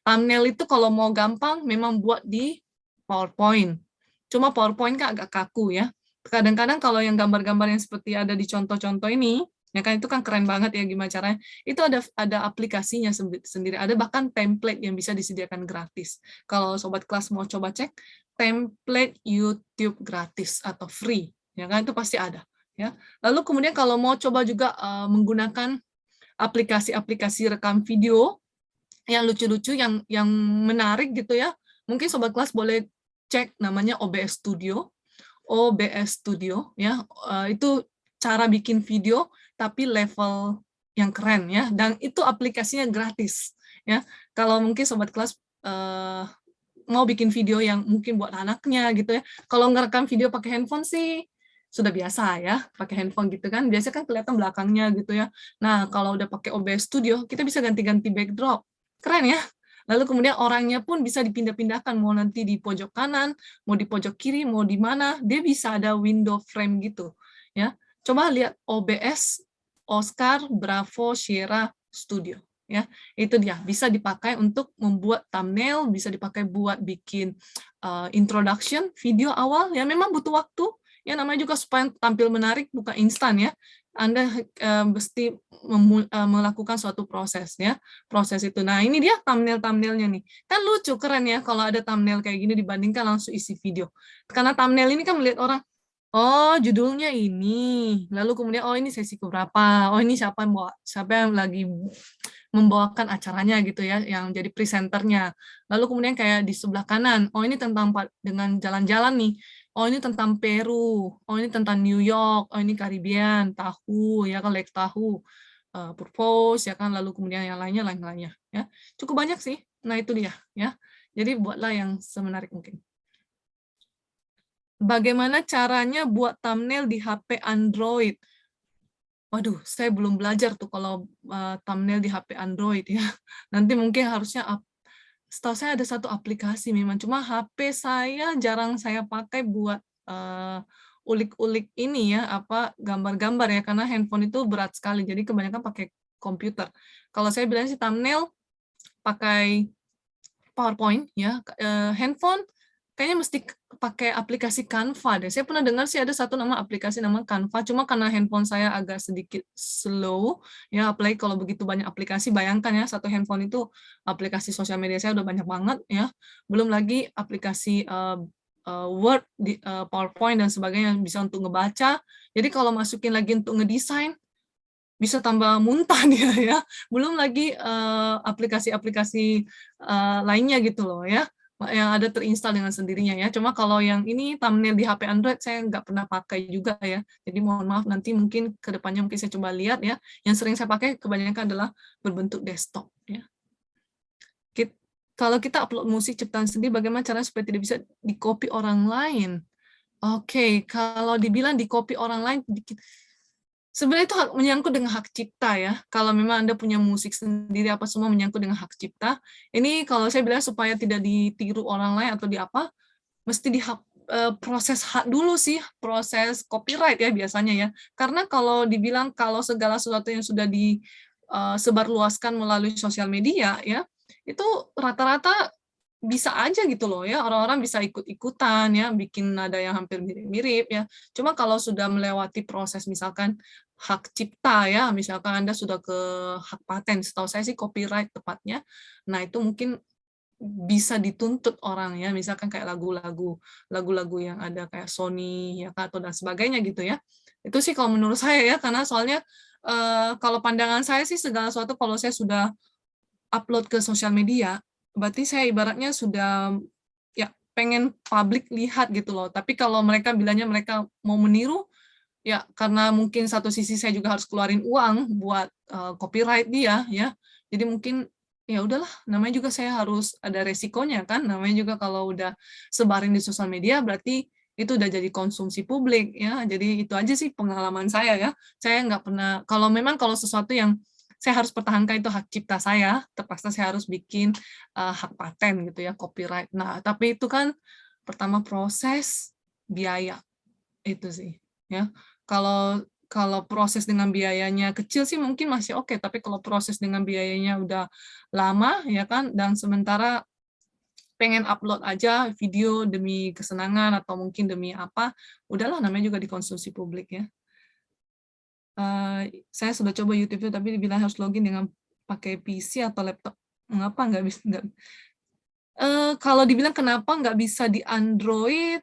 Thumbnail itu kalau mau gampang memang buat di PowerPoint. Cuma PowerPoint kan agak kaku ya. Kadang-kadang kalau yang gambar-gambar yang seperti ada di contoh-contoh ini, ya kan itu kan keren banget ya gimana caranya. Itu ada aplikasinya sendiri, ada bahkan template yang bisa disediakan gratis. Kalau sobat kelas mau coba cek template YouTube gratis atau free, ya kan itu pasti ada. Ya. Lalu kemudian kalau mau coba juga menggunakan aplikasi-aplikasi rekam video yang lucu-lucu, yang menarik gitu ya, mungkin sobat kelas boleh cek namanya OBS Studio. OBS Studio ya, itu cara bikin video tapi level yang keren ya, dan itu aplikasinya gratis ya. Kalau mungkin sobat kelas mau bikin video yang mungkin buat anaknya gitu ya, kalau ngerekam video pakai handphone sih sudah biasa ya, pakai handphone gitu kan, biasanya kan kelihatan belakangnya gitu ya. Nah, kalau udah pakai OBS Studio, kita bisa ganti-ganti backdrop. Keren ya? Lalu kemudian orangnya pun bisa dipindah-pindahkan, mau nanti di pojok kanan, mau di pojok kiri, mau di mana, dia bisa ada window frame gitu. Ya, coba lihat OBS, Oscar Bravo Sierra Studio. Ya, itu dia bisa dipakai untuk membuat thumbnail, bisa dipakai buat bikin introduction video awal. Ya, memang butuh waktu. Ya, namanya juga supaya tampil menarik, bukan instan ya. Anda mesti melakukan suatu proses ya, proses itu. Nah, ini dia thumbnail-thumbnailnya nih. Kan lucu, keren ya kalau ada thumbnail kayak gini dibandingkan langsung isi video. Karena thumbnail ini kan melihat orang, oh judulnya ini, lalu kemudian oh ini sesi keberapa, oh ini siapa yang lagi membawakan acaranya gitu ya, yang jadi presenternya. Lalu kemudian kayak di sebelah kanan, oh ini tentang dengan jalan-jalan nih. Oh ini tentang Peru, oh ini tentang New York, oh ini Caribbean, tahu ya kan, lake tahu, purpose ya kan, lalu kemudian yang lainnya ya. Cukup banyak sih. Nah, itu dia ya. Jadi buatlah yang semenarik mungkin. Bagaimana caranya buat thumbnail di HP Android? Waduh, saya belum belajar tuh kalau thumbnail di HP Android ya. Nanti mungkin harusnya setahu saya ada satu aplikasi memang, cuma HP saya jarang saya pakai buat ulik-ulik ini ya, apa gambar-gambar ya, karena handphone itu berat sekali, jadi kebanyakan pakai komputer. Kalau saya bilang sih thumbnail pakai PowerPoint ya, handphone kayaknya mesti pakai aplikasi Canva deh. Saya pernah dengar sih ada satu aplikasi nama Canva, cuma karena handphone saya agak sedikit slow, ya apalagi kalau begitu banyak aplikasi, bayangkan ya, satu handphone itu aplikasi sosial media saya udah banyak banget ya, belum lagi aplikasi Word, PowerPoint dan sebagainya yang bisa untuk ngebaca. Jadi kalau masukin lagi untuk ngedesain, bisa tambah muntah dia ya. Belum lagi aplikasi-aplikasi lainnya gitu loh ya, yang ada terinstall dengan sendirinya ya. Cuma kalau yang ini thumbnail di HP Android saya nggak pernah pakai juga ya. Jadi mohon maaf, nanti mungkin ke depannya mungkin saya coba lihat ya. Yang sering saya pakai kebanyakan adalah berbentuk desktop ya. Kalau kita upload musik ciptaan sendiri, bagaimana caranya supaya tidak bisa di-copy orang lain? Oke, kalau dibilang di-copy orang lain, sebenarnya itu menyangkut dengan hak cipta ya. Kalau memang Anda punya musik sendiri, apa semua menyangkut dengan hak cipta. Ini kalau saya bilang supaya tidak ditiru orang lain atau di apa, mesti di proses hak dulu sih, proses copyright ya biasanya ya. Karena kalau dibilang kalau segala sesuatu yang sudah disebarluaskan melalui sosial media ya, itu rata-rata bisa aja gitu loh ya, orang-orang bisa ikut-ikutan ya, bikin nada yang hampir mirip-mirip ya. Cuma kalau sudah melewati proses misalkan hak cipta ya, misalkan Anda sudah ke hak paten, setahu saya sih copyright tepatnya, nah itu mungkin bisa dituntut orang ya, misalkan kayak lagu-lagu yang ada kayak Sony ya Kak, atau dan sebagainya gitu ya. Itu sih kalau menurut saya ya, karena soalnya kalau pandangan saya sih segala sesuatu kalau saya sudah upload ke sosial media, berarti saya ibaratnya sudah ya pengen publik lihat gitu loh. Tapi kalau mereka bilangnya mereka mau meniru, ya karena mungkin satu sisi saya juga harus keluarin uang buat copyright dia ya. Jadi mungkin ya udahlah, namanya juga saya harus ada resikonya kan. Namanya juga kalau udah sebarin di sosial media berarti itu udah jadi konsumsi publik ya. Jadi itu aja sih pengalaman saya ya. Saya nggak pernah, kalau memang kalau sesuatu yang saya harus pertahankan itu hak cipta saya, terpaksa saya harus bikin hak paten gitu ya, copyright. Nah, tapi itu kan pertama proses, biaya itu sih ya. Kalau kalau proses dengan biayanya kecil sih mungkin masih oke, tapi kalau proses dengan biayanya udah lama ya kan, dan sementara pengen upload aja video demi kesenangan atau mungkin demi apa, udahlah namanya juga dikonsumsi publik ya. Saya sudah coba YouTube itu tapi dibilang harus login dengan pakai PC atau laptop. Mengapa nggak bisa nggak kalau dibilang kenapa nggak bisa di Android,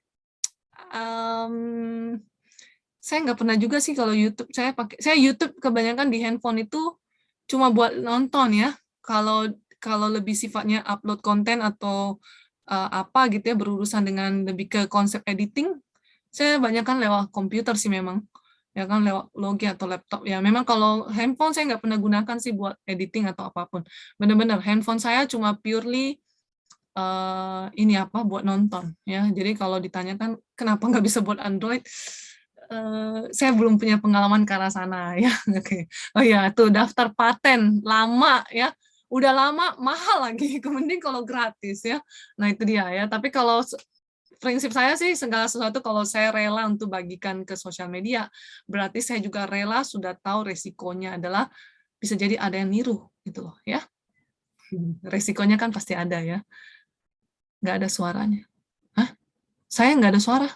mmm saya nggak pernah juga sih kalau YouTube, saya YouTube kebanyakan di handphone itu cuma buat nonton ya. Kalau kalau lebih sifatnya upload konten atau, apa gitu ya, berurusan dengan lebih ke konsep editing, saya banyakkan lewat komputer sih memang, ya kan lewat login atau laptop. Ya memang kalau handphone saya nggak pernah gunakan sih buat editing atau apapun. Benar-benar handphone saya cuma purely, ini apa, buat nonton ya. Jadi kalau ditanyakan kenapa nggak bisa buat Android, saya belum punya pengalaman ke arah sana ya. Oke. Oh ya, tuh daftar paten lama ya. Udah lama, mahal lagi. Mending kalau gratis ya. Nah, itu dia ya. Tapi kalau prinsip saya sih segala sesuatu kalau saya rela untuk bagikan ke sosial media, berarti saya juga rela sudah tahu resikonya adalah bisa jadi ada yang niru gitu loh ya. Resikonya kan pasti ada ya. Nggak ada suaranya. Hah? Saya nggak ada suara.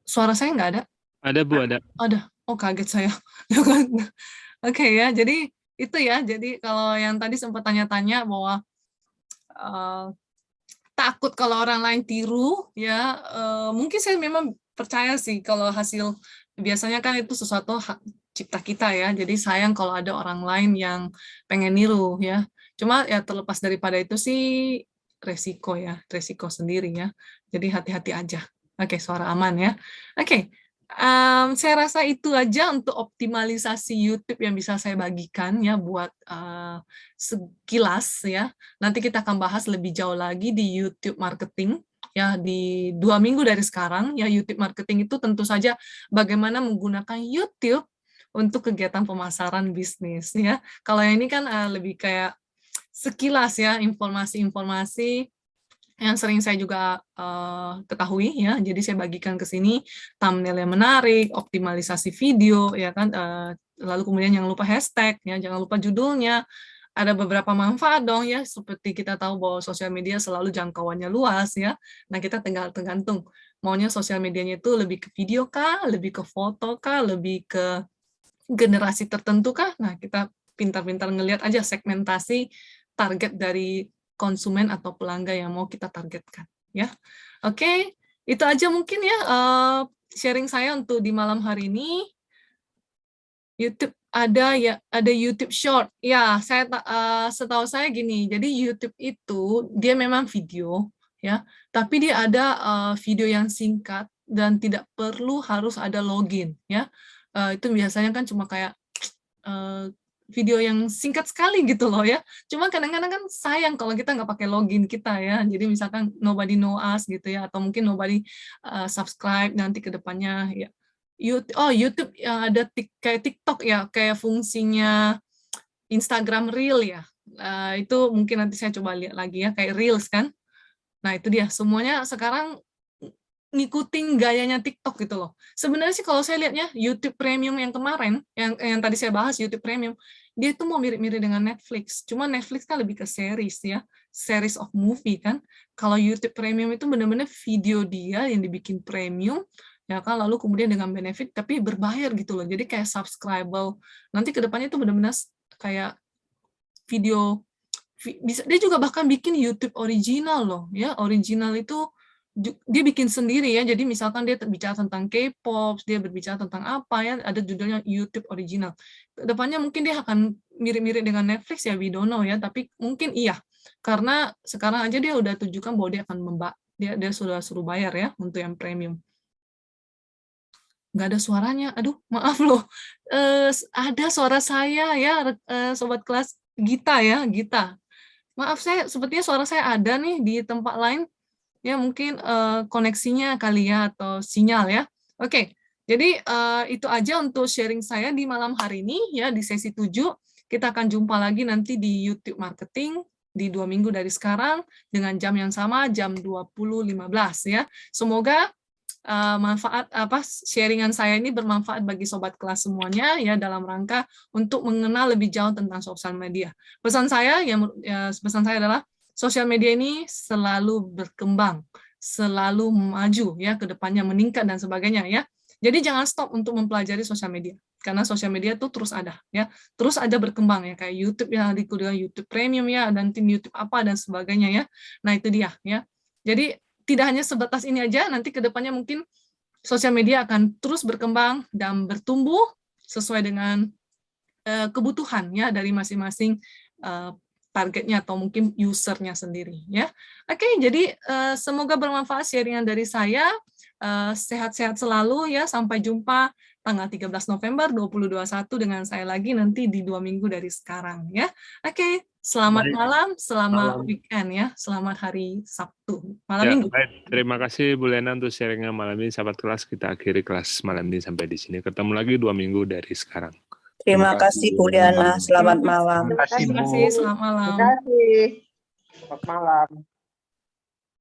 Suara saya nggak ada?
Ada Bu, ada.
Ada. Oh, kaget saya. Oke ya, jadi itu ya. Jadi kalau yang tadi sempat tanya-tanya bahwa eh, takut kalau orang lain tiru, ya mungkin saya memang percaya sih kalau hasil biasanya kan itu sesuatu hak cipta kita ya. Jadi sayang kalau ada orang lain yang pengen niru ya. Cuma ya terlepas daripada itu sih resiko ya, resiko sendiri ya. Jadi hati-hati aja. Oke, suara aman ya. Oke, saya rasa itu aja untuk optimalisasi YouTube yang bisa saya bagikan ya buat sekilas ya. Nanti kita akan bahas lebih jauh lagi di YouTube marketing ya di 2 minggu dari sekarang ya. YouTube marketing itu tentu saja bagaimana menggunakan YouTube untuk kegiatan pemasaran bisnis ya. Kalau yang ini kan lebih kayak sekilas ya, informasi-informasi yang sering saya juga ketahui ya. Jadi saya bagikan ke sini thumbnail yang menarik, optimalisasi video ya kan, lalu kemudian jangan lupa hashtag ya, jangan lupa judulnya. Ada beberapa manfaat dong ya, seperti kita tahu bahwa sosial media selalu jangkauannya luas ya. Nah, kita tinggal tergantung maunya sosial medianya itu lebih ke video kah, lebih ke foto kah, lebih ke generasi tertentu kah. Nah, kita pintar-pintar ngelihat aja segmentasi target dari konsumen atau pelanggan yang mau kita targetkan ya. Oke, itu aja mungkin ya sharing saya untuk di malam hari ini. YouTube ada ya, ada YouTube Short. Ya, setahu saya gini. Jadi YouTube itu dia memang video ya, tapi dia ada video yang singkat dan tidak perlu harus ada login ya. Itu biasanya kan cuma kayak video yang singkat sekali gitu loh ya. Cuma kadang-kadang kan sayang kalau kita nggak pakai login kita ya. Jadi misalkan nobody know us gitu ya, atau mungkin nobody subscribe nanti ke depannya ya. YouTube yang ada kayak TikTok ya, kayak fungsinya Instagram Reel ya. Itu mungkin nanti saya coba lihat lagi ya, kayak Reels kan. Nah, itu dia. Semuanya sekarang ngikutin gayanya TikTok gitu loh. Sebenarnya sih kalau saya lihatnya YouTube Premium yang kemarin, yang tadi saya bahas YouTube Premium, dia itu mau mirip-mirip dengan Netflix. Cuma Netflix kan lebih ke series ya, series of movie kan. Kalau YouTube Premium itu benar-benar video dia yang dibikin premium, ya kan, lalu kemudian dengan benefit tapi berbayar gitu loh. Jadi kayak subscribable. Nanti kedepannya itu benar-benar kayak video dia juga bahkan bikin YouTube original loh, ya. Original itu dia bikin sendiri ya. Jadi misalkan dia berbicara tentang K-pop, dia berbicara tentang apa ya, ada judulnya YouTube original. Kedepannya mungkin dia akan mirip-mirip dengan Netflix ya, we don't know ya, tapi mungkin iya. Karena sekarang aja dia udah tunjukkan bahwa dia akan dia sudah suruh bayar ya untuk yang premium. Nggak ada suaranya, aduh maaf loh. Ada suara saya ya, sobat kelas Gita ya, Gita. Maaf, sepertinya suara saya ada nih di tempat lain. Ya mungkin koneksinya kali ya atau sinyal ya. Oke, jadi itu aja untuk sharing saya di malam hari ini ya di sesi 7. Kita akan jumpa lagi nanti di YouTube Marketing di 2 minggu dari sekarang dengan jam yang sama, jam 20.15 ya. Semoga sharingan saya ini bermanfaat bagi sobat kelas semuanya ya dalam rangka untuk mengenal lebih jauh tentang sosial media. Pesan saya adalah sosial media ini selalu berkembang, selalu maju ya ke depannya, meningkat dan sebagainya ya. Jadi jangan stop untuk mempelajari sosial media karena sosial media itu terus ada ya, terus ada berkembang ya, kayak YouTube ya, dengan YouTube Premium ya, dan tim YouTube apa dan sebagainya ya. Nah itu dia ya. Jadi tidak hanya sebatas ini aja, nanti ke depannya mungkin sosial media akan terus berkembang dan bertumbuh sesuai dengan kebutuhan ya dari masing-masing targetnya atau mungkin usernya sendiri ya. Oke, jadi semoga bermanfaat sharingan dari saya. Sehat-sehat selalu ya, sampai jumpa tanggal 13 November 2021 dengan saya lagi nanti di 2 minggu dari sekarang ya. Oke, selamat malam, selamat weekend ya, selamat hari Sabtu, malam
Ya,
minggu.
baik. Terima kasih Bu Lena untuk sharingnya malam ini, sahabat kelas. Kita akhiri kelas malam ini sampai di sini. Ketemu lagi 2 minggu dari sekarang.
Terima kasih Bu Liana, selamat malam.
Terima kasih, selamat malam.
Terima kasih. Selamat malam.